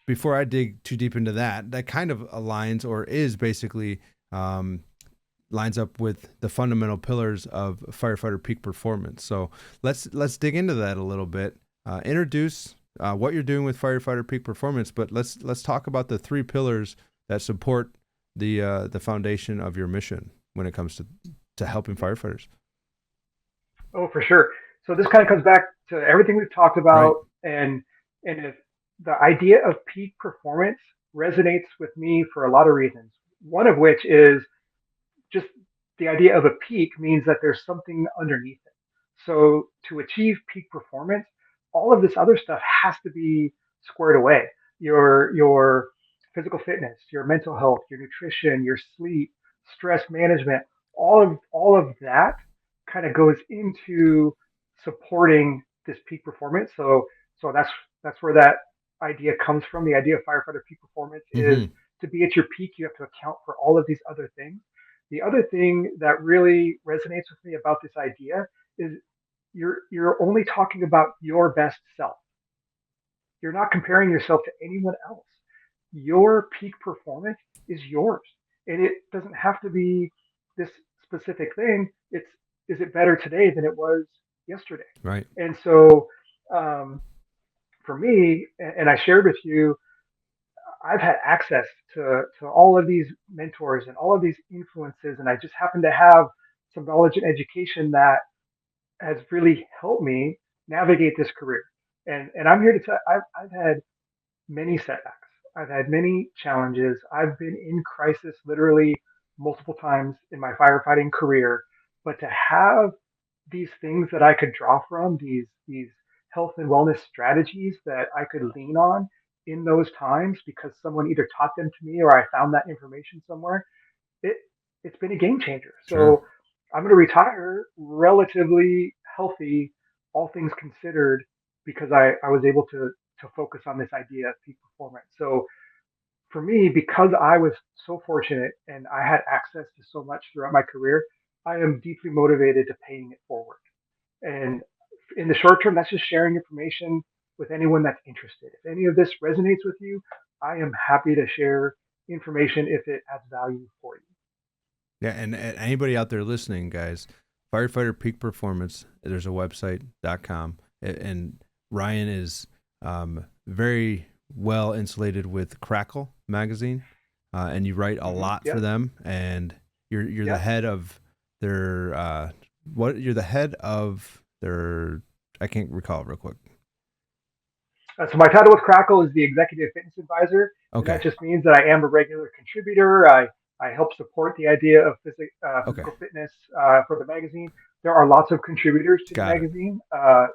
before I dig too deep into that, that kind of aligns or is basically lines up with the fundamental pillars of firefighter peak performance. So let's dig into that a little bit. Introduce what you're doing with firefighter peak performance, but let's talk about the three pillars that support the foundation of your mission when it comes to helping firefighters. Oh, for sure. So this kind of comes back to everything we've talked Right. about, and if the idea of peak performance resonates with me for a lot of reasons. One of which is just the idea of a peak means that there's something underneath it. So to achieve peak performance, all of this other stuff has to be squared away. Your physical fitness, your mental health, your nutrition, your sleep, stress management, all of that kind of goes into supporting this peak performance. So that's where that idea comes from. The idea of firefighter peak performance is Mm-hmm. to be at your peak, you have to account for all of these other things. The other thing that really resonates with me about this idea is you're only talking about your best self. You're not comparing yourself to anyone else. Your peak performance is yours. And it doesn't have to be this specific thing. It's, is it better today than it was yesterday? Right. And so um, for me, and I shared with you, I've had access to all of these mentors and all of these influences, and I just happen to have some knowledge and education that has really helped me navigate this career. And I'm here to tell. I've had many setbacks. I've had many challenges. I've been in crisis literally multiple times in my firefighting career. But to have these things that I could draw from, these health and wellness strategies that I could lean on in those times because someone either taught them to me or I found that information somewhere, it it's been a game changer. Sure. So I'm going to retire relatively healthy, all things considered, because I was able to focus on this idea of peak performance. So for me, because I was so fortunate and I had access to so much throughout my career, I am deeply motivated to paying it forward. And in the short term, that's just sharing information with anyone that's interested. If any of this resonates with you, I am happy to share information if it adds value for you. Yeah, and anybody out there listening, guys, Firefighter Peak Performance, there's a website.com, and Ryan is very well insulated with Crackle magazine, and you write a lot for Yep. them, and you're the Yep. head of their you're the head of their, I can't recall real quick. So my title with Crackle is the Executive Fitness Advisor, and Okay, that just means that I am a regular contributor. I help support the idea of okay, physical fitness for the magazine. There are lots of contributors to the got it. magazine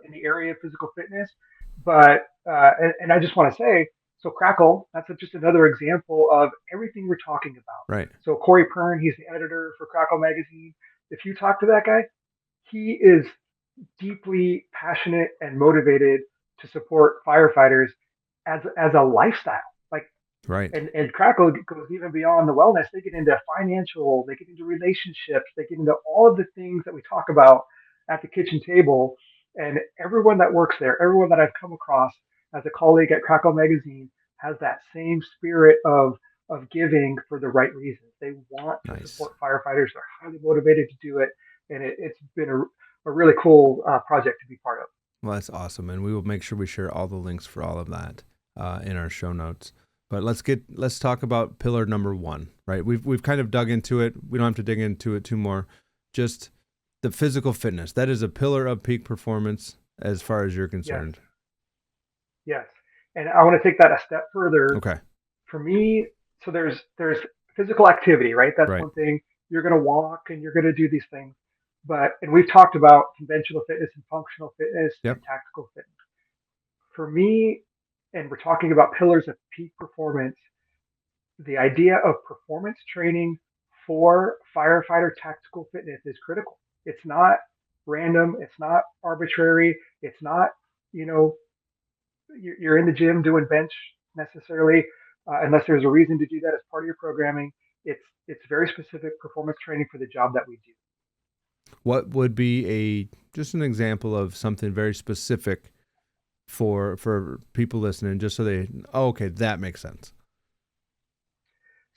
in the area of physical fitness, but and I just want to say, so Crackle, that's just another example of everything we're talking about. Right, So Corey Pern, he's the editor for Crackle magazine. If you talk to that guy, he is deeply passionate and motivated to support firefighters as a lifestyle. Like right. and Crackle goes even beyond the wellness. They get into financial, they get into relationships, they get into all of the things that we talk about at the kitchen table. And everyone that works there, everyone that I've come across as a colleague at Crackle Magazine has that same spirit of giving for the right reasons. They want to Nice. support firefighters. They're highly motivated to do it, and it's been a really cool project to be part of. Well, that's awesome, and we will make sure we share all the links for all of that in our show notes. But let's talk about pillar number one, right? We've kind of dug into it. We don't have to dig into it too more. Just the physical fitness. That is a pillar of peak performance as far as you're Yes, concerned. yes. And I want to take that a step further. Okay. For me, so there's physical activity, right? That's Right. one thing. You're going to walk and you're going to do these things. But and we've talked about conventional fitness and functional fitness and Yep. tactical fitness. For me, and we're talking about pillars of peak performance, the idea of performance training for firefighter tactical fitness is critical. It's not random, it's not arbitrary, it's not, you know, you're in the gym doing bench necessarily, unless there's a reason to do that as part of your programming. It's very specific performance training for the job that we do. What would be a just an example of something very specific for people listening, just so they, oh, okay, that makes sense.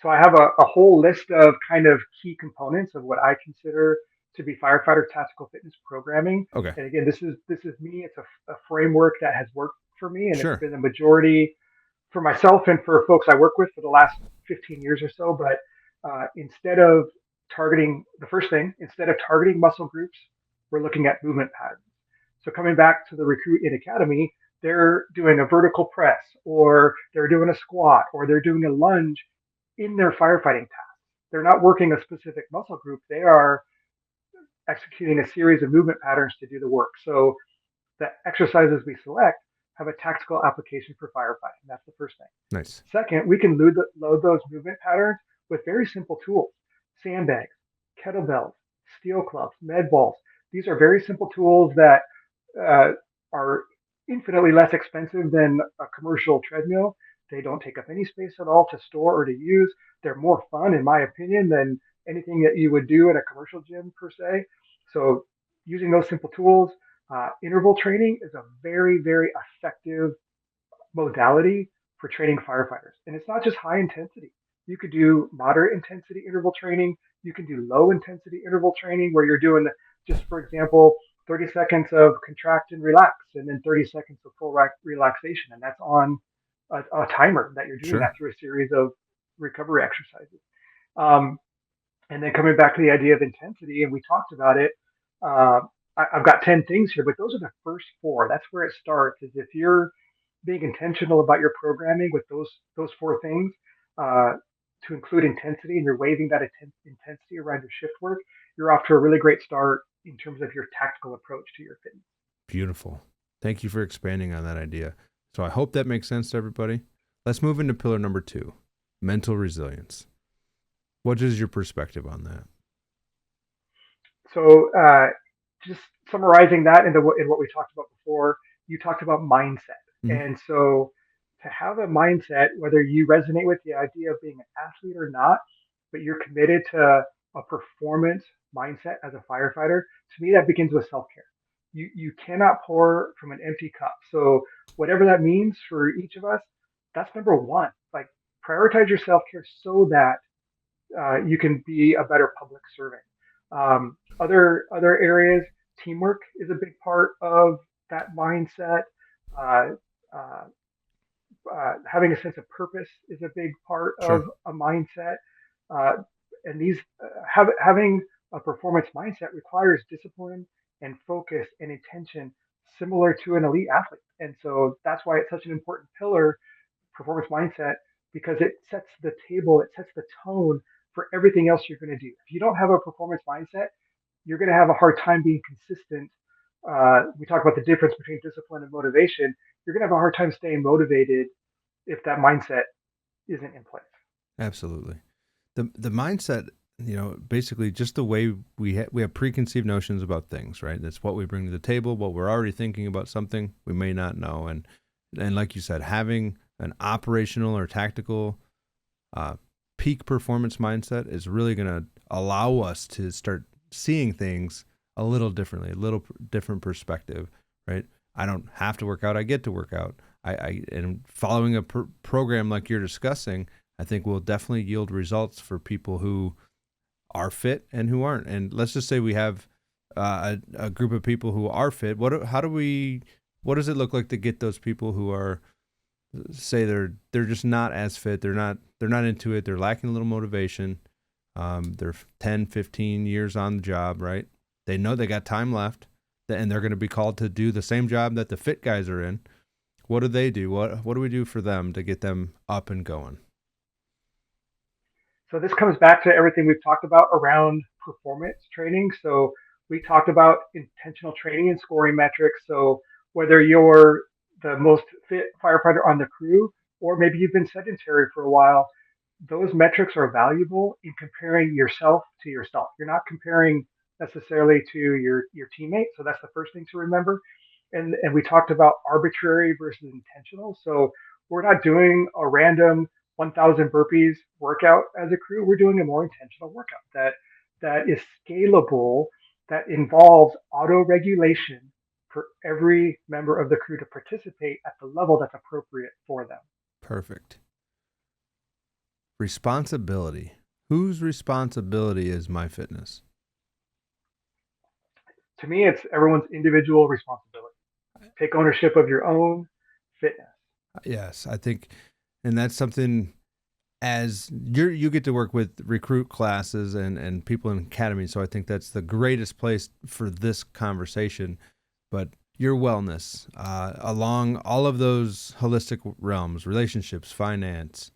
So I have a whole list of kind of key components of what I consider to be firefighter tactical fitness programming. Okay. And again, this is me. It's a framework that has worked for me, and it's Sure. been a majority for myself and for folks I work with for the last 15 years or so. But instead of targeting the first thing, instead of targeting muscle groups, we're looking at movement patterns. So coming back to the recruit in academy, they're doing a vertical press, or they're doing a squat, or they're doing a lunge in their firefighting tasks. They're not working a specific muscle group. They are executing a series of movement patterns to do the work. So the exercises we select have a tactical application for firefighting. That's the first thing. Nice. Second, we can load those movement patterns with very simple tools: sandbags, kettlebells, steel clubs, med balls. These are very simple tools that uh, are infinitely less expensive than a commercial treadmill. They don't take up any space at all to store or to use. They're more fun, in my opinion, than anything that you would do at a commercial gym per se. So, using those simple tools, interval training is a very, very effective modality for training firefighters. And it's not just high intensity. You could do moderate intensity interval training. You can do low intensity interval training where you're doing, just for example, 30 seconds of contract and relax, and then 30 seconds of full relaxation. And that's on a timer that you're doing that Sure. through a series of recovery exercises. Um, and then coming back to the idea of intensity, and we talked about it. Uh, I've got 10 things here, but those are the first four. That's where it starts. Is if you're being intentional about your programming with those four things, uh, to include intensity, and you're waving that intensity around your shift work, you're off to a really great start in terms of your tactical approach to your fitness. Beautiful. Thank you for expanding on that idea. So I hope that makes sense to everybody. Let's move into pillar number two, mental resilience. What is your perspective on that? So just summarizing that in what we talked about before, you talked about mindset. Mhm. And so to have a mindset, whether you resonate with the idea of being an athlete or not, but you're committed to a performance mindset as a firefighter, to me, that begins with self care. You cannot pour from an empty cup. So, whatever that means for each of us, that's number one. Like, prioritize your self care so that you can be a better public servant. Other areas, teamwork is a big part of that mindset. Uh, uh, Having a sense of purpose is a big part of Sure. a mindset. Uh, and having a performance mindset requires discipline and focus and intention, similar to an elite athlete. And so that's why it's such an important pillar, performance mindset, because it sets the table, it sets the tone for everything else you're going to do. If you don't have a performance mindset, you're going to have a hard time being consistent. We talk about the difference between discipline and motivation. You're going to have a hard time staying motivated if that mindset isn't in place. Absolutely. The mindset, basically just the way we have preconceived notions about things, right? That's what we bring to the table, what we're already thinking about something we may not know. And like you said, having an operational or tactical uh, peak performance mindset is really going to allow us to start seeing things a little differently, a little different perspective, right? I don't have to work out. I get to work out. And following a program like you're discussing, I think will definitely yield results for people who are fit and who aren't. And let's just say we have a group of people who are fit. What does it look like to get those people who are, say they're just not as fit, they're not into it, they're lacking a little motivation, they're 10, 15 years on the job, right? They know they got time left, and they're going to be called to do the same job that the fit guys are in. What do they do? What do we do for them to get them up and going? So this comes back to everything we've talked about around performance training. So we talked about intentional training and scoring metrics. So whether you're the most fit firefighter on the crew, or maybe you've been sedentary for a while, those metrics are valuable in comparing yourself to yourself. You're not comparing necessarily to your teammate. So that's the first thing to remember. And we talked about arbitrary versus intentional. So we're not doing a random 1,000 burpees workout as a crew. We're doing a more intentional workout that is scalable, that involves auto regulation for every member of the crew to participate at the level that's appropriate for them. Perfect. Responsibility. Whose responsibility is my fitness? To me, it's everyone's individual responsibility. Take ownership of your own fitness. Yes, I think, and that's something, as you get to work with recruit classes and people in academy. So I think that's the greatest place for this conversation. But your wellness, along all of those holistic realms, relationships, finance,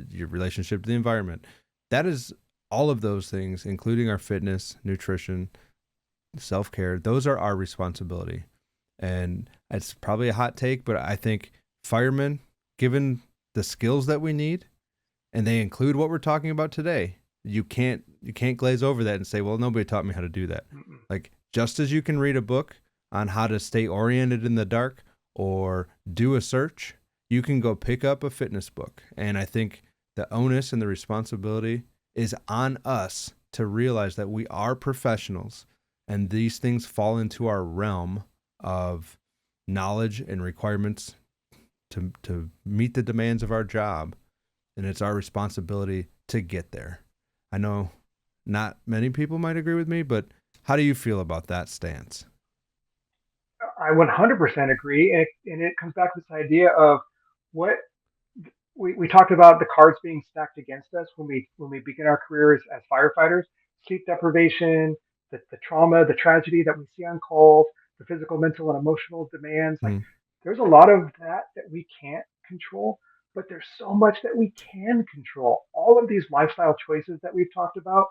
your relationship to the environment, that is all of those things, including our fitness, nutrition, self-care. Those are our responsibility. And it's probably a hot take, but I think firemen, given the skills that we need, and they include what we're talking about today, you can't glaze over that and say, well, nobody taught me how to do that. Mm-mm. Like, just as you can read a book on how to stay oriented in the dark or do a search, you can go pick up a fitness book. And I think the onus and the responsibility is on us to realize that we are professionals and these things fall into our realm of knowledge and requirements to meet the demands of our job, and it's our responsibility to get there. I know not many people might agree with me, but how do you feel about that stance? I 100% agree, and it comes back to this idea of what we talked about, the cards being stacked against us when we begin our careers as firefighters: sleep deprivation, the trauma, the tragedy that we see on calls, the physical, mental, and emotional demands. Like, Mm, there's a lot of that we can't control, but there's so much that we can control. All of these lifestyle choices that we've talked about,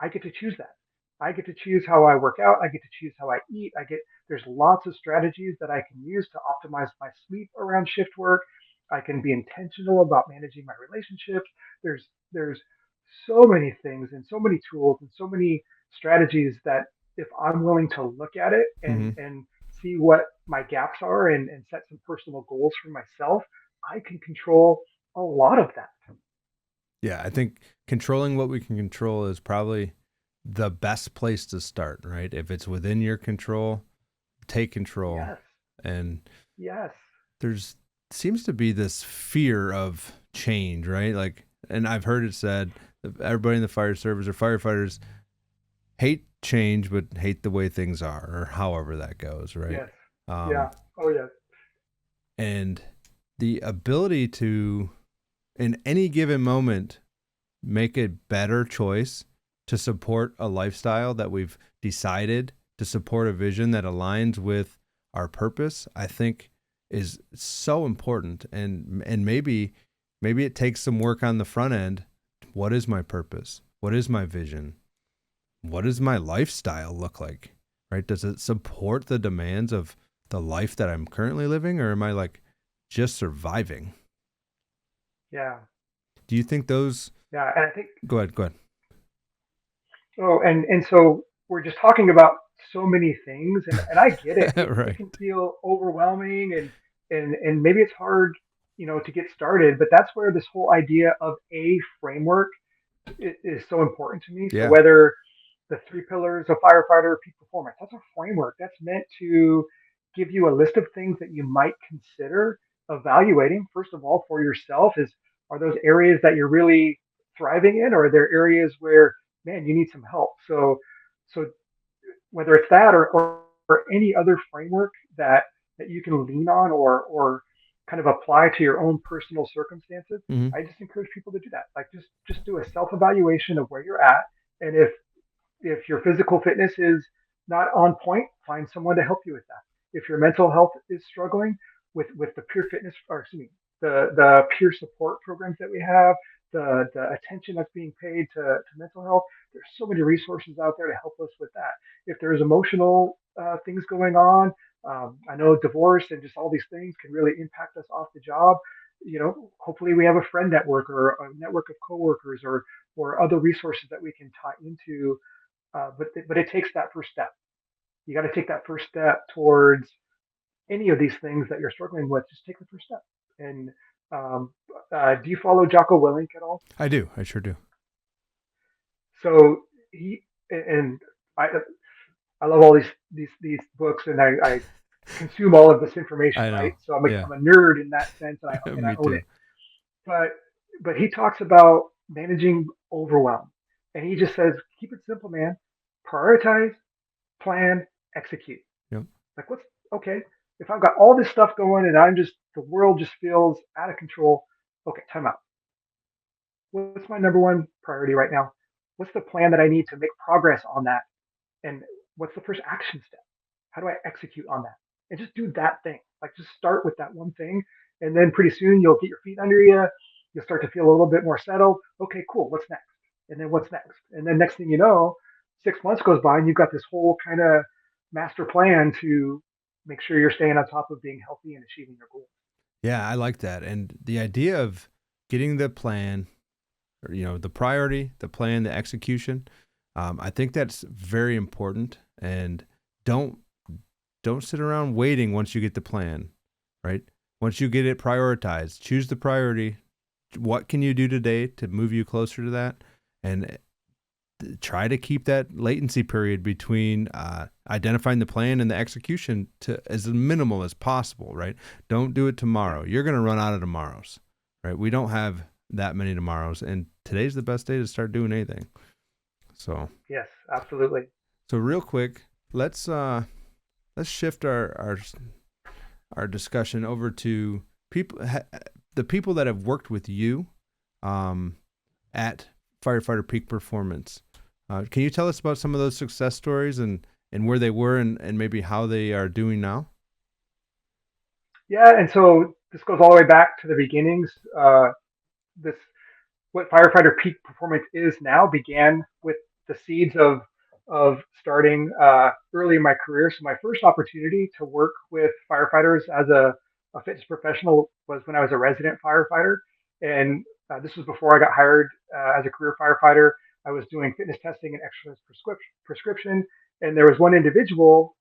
I get to choose that. I get to choose how I work out. I get to choose how I eat. There's lots of strategies that I can use to optimize my sleep around shift work. I can be intentional about managing my relationships. There's so many things and so many tools and so many strategies that if I'm willing to look at it and mm-hmm. and see what my gaps are and set some personal goals for myself, I can control a lot of that. Yeah, I think controlling what we can control is probably the best place to start, right? If it's within your control, take control. Yes, And yes, there's seems to be this fear of change, right? Like, and I've heard it said that everybody in the fire service or firefighters hate change, but hate the way things are, or however that goes, right? yes, Um, yeah, oh yes, and the ability to, in any given moment, make a better choice to support a lifestyle that we've decided to support a vision that aligns with our purpose, I think is so important. And maybe it takes some work on the front end. What is my purpose? What is my vision? What does my lifestyle look like? Right? Does it support the demands of the life that I'm currently living, or am I like just surviving? yeah, Do you think those yeah. And I think, go ahead. oh, and so we're just talking about so many things, and I get it. It Right. can feel overwhelming, and maybe it's hard, to get started. But that's where this whole idea of a framework is so important to me. So Yeah. whether the three pillars of firefighter peak performance, that's a framework that's meant to give you a list of things that you might consider evaluating. First of all, for yourself, is are those areas that you're really thriving in, or are there areas where, man, you need some help? So whether it's that or any other framework that you can lean on or kind of apply to your own personal circumstances, Hmm. I just encourage people to do that. Like just do a self evaluation of where you're at, and if your physical fitness is not on point, find someone to help you with that. If your mental health is struggling, with the peer fitness, or excuse me, the peer support programs that we have, the attention that's being paid to mental health, there's so many resources out there to help us with that. If there's emotional things going on, I know divorce and just all these things can really impact us off the job. Hopefully we have a friend network or a network of coworkers or other resources that we can tie into, but it takes that first step. You got to take that first step towards any of these things that you're struggling with. Just take the first step. And um, do you follow Jocko Willink at all? I do. I sure do. So he and I love all these books, and I consume all of this information, I right? know. So Yeah. I'm a nerd in that sense, and I Me own it. too. But but he talks about managing overwhelm, and he just says, keep it simple, man. Prioritize, plan, execute. Yep. Like, what's okay? If I've got all this stuff going and the world just feels out of control, okay, time out. What's my number one priority right now? What's the plan that I need to make progress on that? And what's the first action step? How do I execute on that? And just do that thing. Like, just start with that one thing. And then pretty soon you'll get your feet under you. You'll start to feel a little bit more settled. Okay, cool. What's next? And then what's next? And then next thing you know, 6 months goes by and you've got this whole kind of master plan to make sure you're staying on top of being healthy and achieving your goals. Yeah, I like that. And the idea of getting the plan, or, the priority, the plan, the execution, I think that's very important. And don't don't sit around waiting once you get the plan, right? Once you get it prioritized, choose the priority. What can you do today to move you closer to that? And try to keep that latency period between identifying the plan and the execution to as minimal as possible, right? Don't do it tomorrow. You're going to run out of tomorrows, right? We don't have that many tomorrows, and today's the best day to start doing anything. So, Yes, absolutely. so real quick, let's shift our discussion over to the people that have worked with you at Firefighter Peak Performance. Can you tell us about some of those success stories and where they were and maybe how they are doing now? Yeah, and so this goes all the way back to the beginnings. This what firefighter peak performance is now began with the seeds of starting early in my career. So my first opportunity to work with firefighters as a fitness professional was when I was a resident firefighter, and this was before I got hired as a career firefighter. I was doing fitness testing and exercise prescription, and there was one individual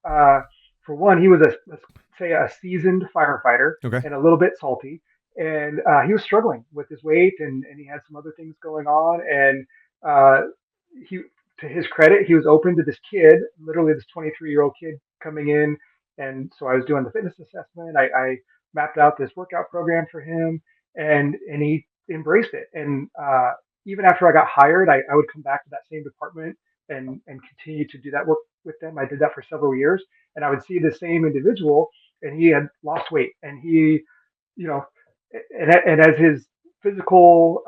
for one, he was let's say a seasoned firefighter Okay. and a little bit salty, and he was struggling with his weight, and he had some other things going on, and uh, he, to his credit, he was open to this kid, literally this 23-year-old kid coming in, and so I was doing the fitness assessment. I mapped out this workout program for him, and he embraced it. And even after I got hired, I would come back to that same department and continue to do that work with them. I did that for several years, and I would see the same individual, and he had lost weight, and he, you know, and as his physical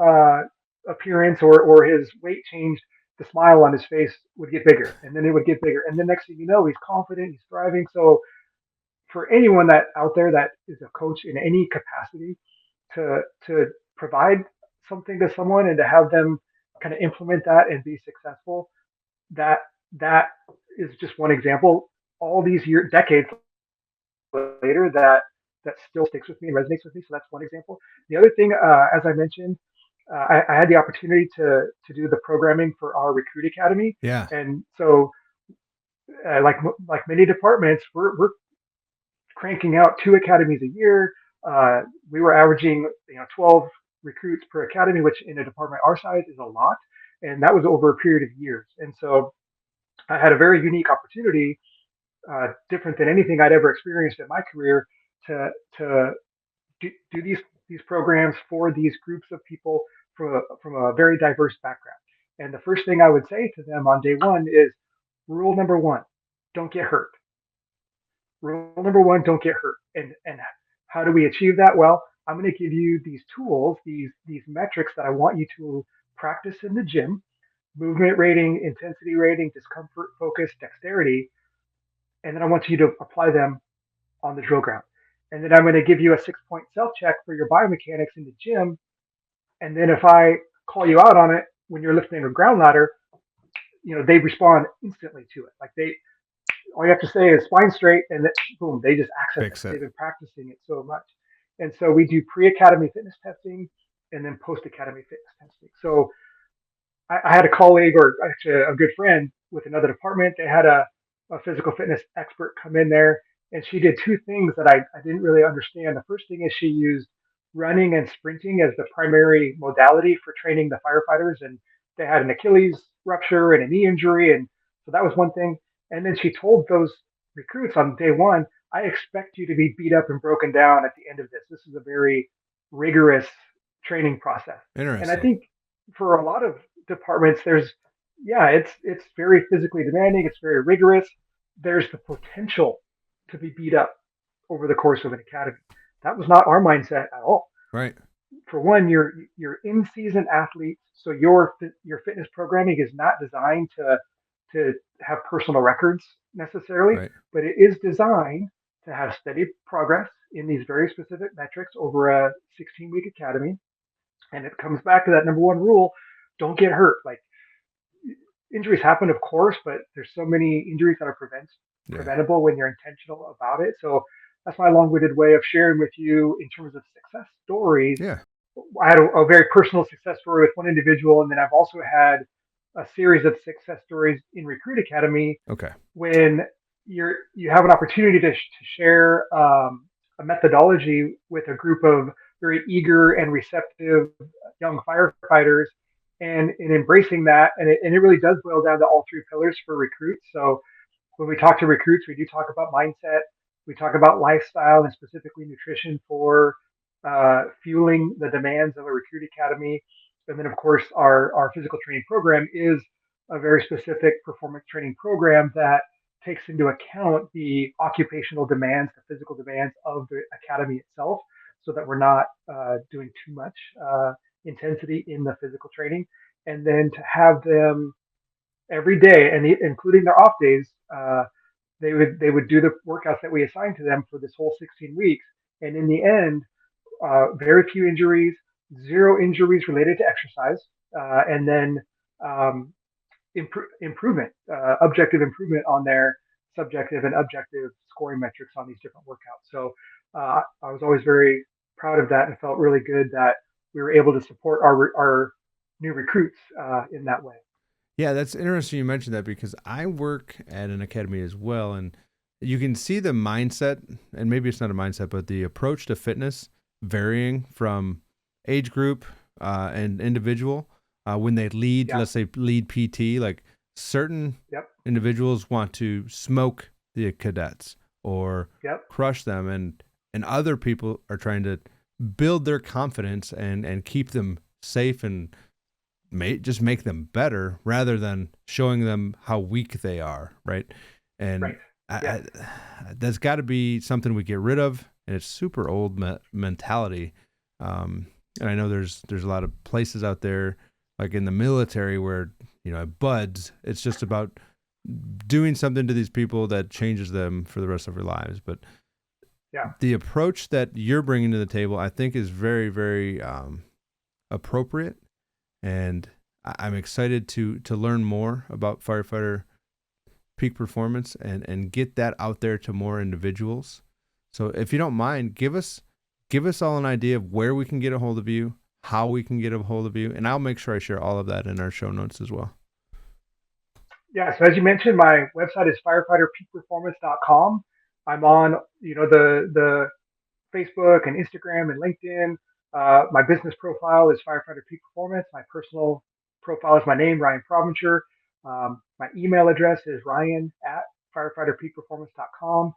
appearance or his weight changed, the smile on his face would get bigger, and then it would get bigger, and the next thing you know, he's confident, he's thriving. So for anyone that out there that is a coach in any capacity, to provide something to someone and to have them kind of implement that and be successful, that that is just one example. All these years, decades later, that still sticks with me and resonates with me. So that's one example. The other thing, as I mentioned, I had the opportunity to do the programming for our recruit academy, Yeah. and so like many departments, we're cranking out 2 academies a year. We were averaging 12 recruits per academy, which in a department our size is a lot, and that was over a period of years. And so I had a very unique opportunity, different than anything I'd ever experienced in my career, to do these programs for these groups of people from a very diverse background. And the first thing I would say to them on day one is rule number one: don't get hurt. Rule number one: don't get hurt. And how do we achieve that? Well, I'm going to give you these tools, these metrics that I want you to practice in the gym: movement rating, intensity rating, discomfort, focus, dexterity. And then I want you to apply them on the drill ground. And then I'm going to give you a 6 point self check for your biomechanics in the gym. And then if I call you out on it when you're lifting a ground ladder, they respond instantly to it. Like all you have to say is spine straight, and then, boom, they just access it. Fix it. They've been practicing it so much. And so we do pre-academy fitness testing and then post-academy fitness testing. So I had a colleague, or actually a good friend with another department. They had a physical fitness expert come in there, and she did two things that I didn't really understand. The first thing is she used running and sprinting as the primary modality for training the firefighters, and they had an Achilles rupture and a knee injury, and so that was one thing. And then she told those recruits on day one, I expect you to be beat up and broken down at the end of this. This is a very rigorous training process. And I Interesting. think for a lot of departments, it's very physically demanding, it's very rigorous. There's the potential to be beat up over the course of an academy. That was not our mindset at all. Right. For one, you're in season athletes, so your fitness programming is not designed to have personal records necessarily, Right. but it is designed to have steady progress in these very specific metrics over a 16-week academy. And it comes back to that number one rule: don't get hurt. Like, injuries happen, of course, but there's so many injuries that are Yeah. preventable when you're intentional about it. So that's my long-winded way of sharing with you in terms of success stories. Yeah. I had a very personal success story with one individual, and then I've also had a series of success stories in Recruit Academy Okay. when you have an opportunity to share a methodology with a group of very eager and receptive young firefighters, and in embracing that, and it really does boil down to all three pillars for recruits. So when we talk to recruits, we do talk about mindset, we talk about lifestyle, and specifically nutrition for fueling the demands of a recruit academy. And then, of course, our physical training program is a very specific performance training program that takes into account the occupational demands, the physical demands of the academy itself, so that we're not doing too much intensity in the physical training. And then to have them every day, and including their off days, they would do the workouts that we assigned to them for this whole 16 weeks. And in the end, very few injuries, zero injuries related to exercise, and then um, improvement, objective improvement on their subjective and objective scoring metrics on these different workouts. So I was always very proud of that and felt really good that we were able to support our new recruits in that way. Yeah, that's interesting you mentioned that because I work at an academy as well, and you can see the mindset, and maybe it's not a mindset, but the approach to fitness varying from age group and individual. When they lead, Yeah. let's say lead PT, like certain Yep. individuals want to smoke the cadets or Yep. crush them, and other people are trying to build their confidence and keep them safe and just make them better rather than showing them how weak they are, right? And Right. Yeah. that's got to be something we get rid of, and it's super old mentality. And I know there's a lot of places out there, like in the military, where at buds, it's just about doing something to these people that changes them for the rest of their lives. But Yeah. the approach that you're bringing to the table, I think, is very, very appropriate, and I'm excited to learn more about firefighter peak performance and get that out there to more individuals. So if you don't mind, give us all an idea of where we can get a hold of you, how we can get a hold of you, and I'll make sure I share all of that in our show notes as well. Yeah. So as you mentioned, my website is firefighterpeakperformance.com. I'm on, the Facebook and Instagram and LinkedIn. My business profile is Firefighter Peak Performance. My personal profile is my name, Ryan Provencher. My email address is ryan@firefighterpeakperformance.com.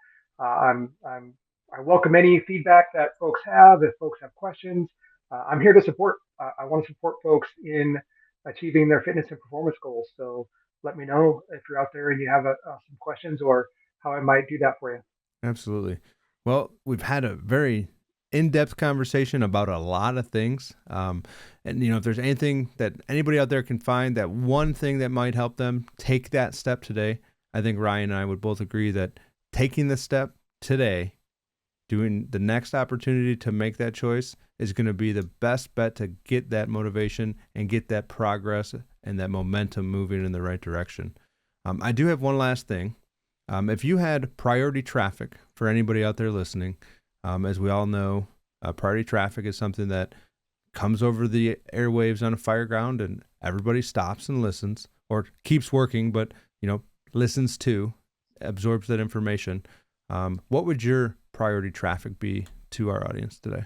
I welcome any feedback that folks have. If folks have questions, I'm here to support. I want to support folks in achieving their fitness and performance goals. So let me know if you're out there and you have some questions or how I might do that for you. Absolutely. Well, we've had a very in-depth conversation about a lot of things. And if there's anything that anybody out there can find, that one thing that might help them take that step today, I think Ryan and I would both agree that taking the step today, doing the next opportunity to make that choice, is going to be the best bet to get that motivation and get that progress and that momentum moving in the right direction. I do have one last thing. If you had priority traffic, for anybody out there listening, as we all know, priority traffic is something that comes over the airwaves on a fire ground, and everybody stops and listens, or keeps working, but listens to, absorbs that information. What would your priority traffic be to our audience today?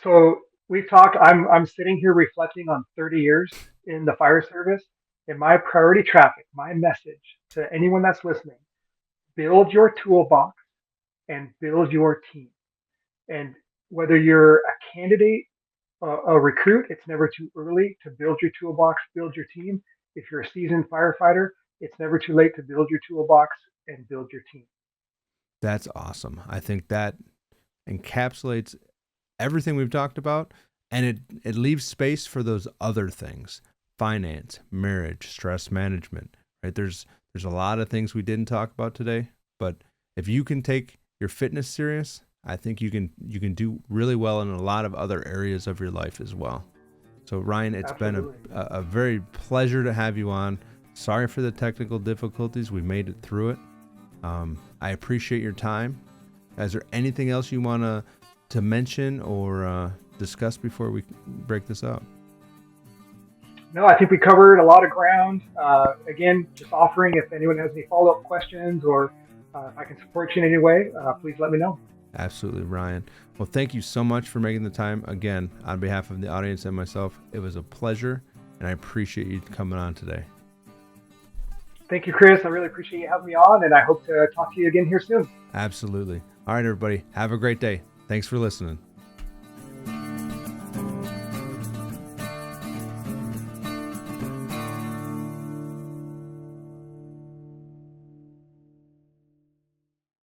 So we've talked. I'm sitting here reflecting on 30 years in the fire service, and my priority traffic, my message to anyone that's listening: build your toolbox and build your team. And whether you're a candidate, a recruit, it's never too early to build your toolbox, build your team. If you're a seasoned firefighter, it's never too late to build your toolbox and build your team. That's awesome. I think that encapsulates everything we've talked about, and it leaves space for those other things: finance, marriage, stress management, right? There's a lot of things we didn't talk about today, but if you can take your fitness serious, I think you can do really well in a lot of other areas of your life as well. So Ryan, it's Absolutely. been a very pleasure to have you on. Sorry for the technical difficulties. We made it through it. I appreciate your time. Is there anything else you want to mention or discuss before we break this up? No, I think we covered a lot of ground. Again, just offering if anyone has any follow-up questions or if I can support you in any way, please let me know. Absolutely, Ryan. Well, thank you so much for making the time. Again, on behalf of the audience and myself, it was a pleasure, and I appreciate you coming on today. Thank you, Chris. I really appreciate you having me on, and I hope to talk to you again here soon. Absolutely. All right, everybody. Have a great day. Thanks for listening.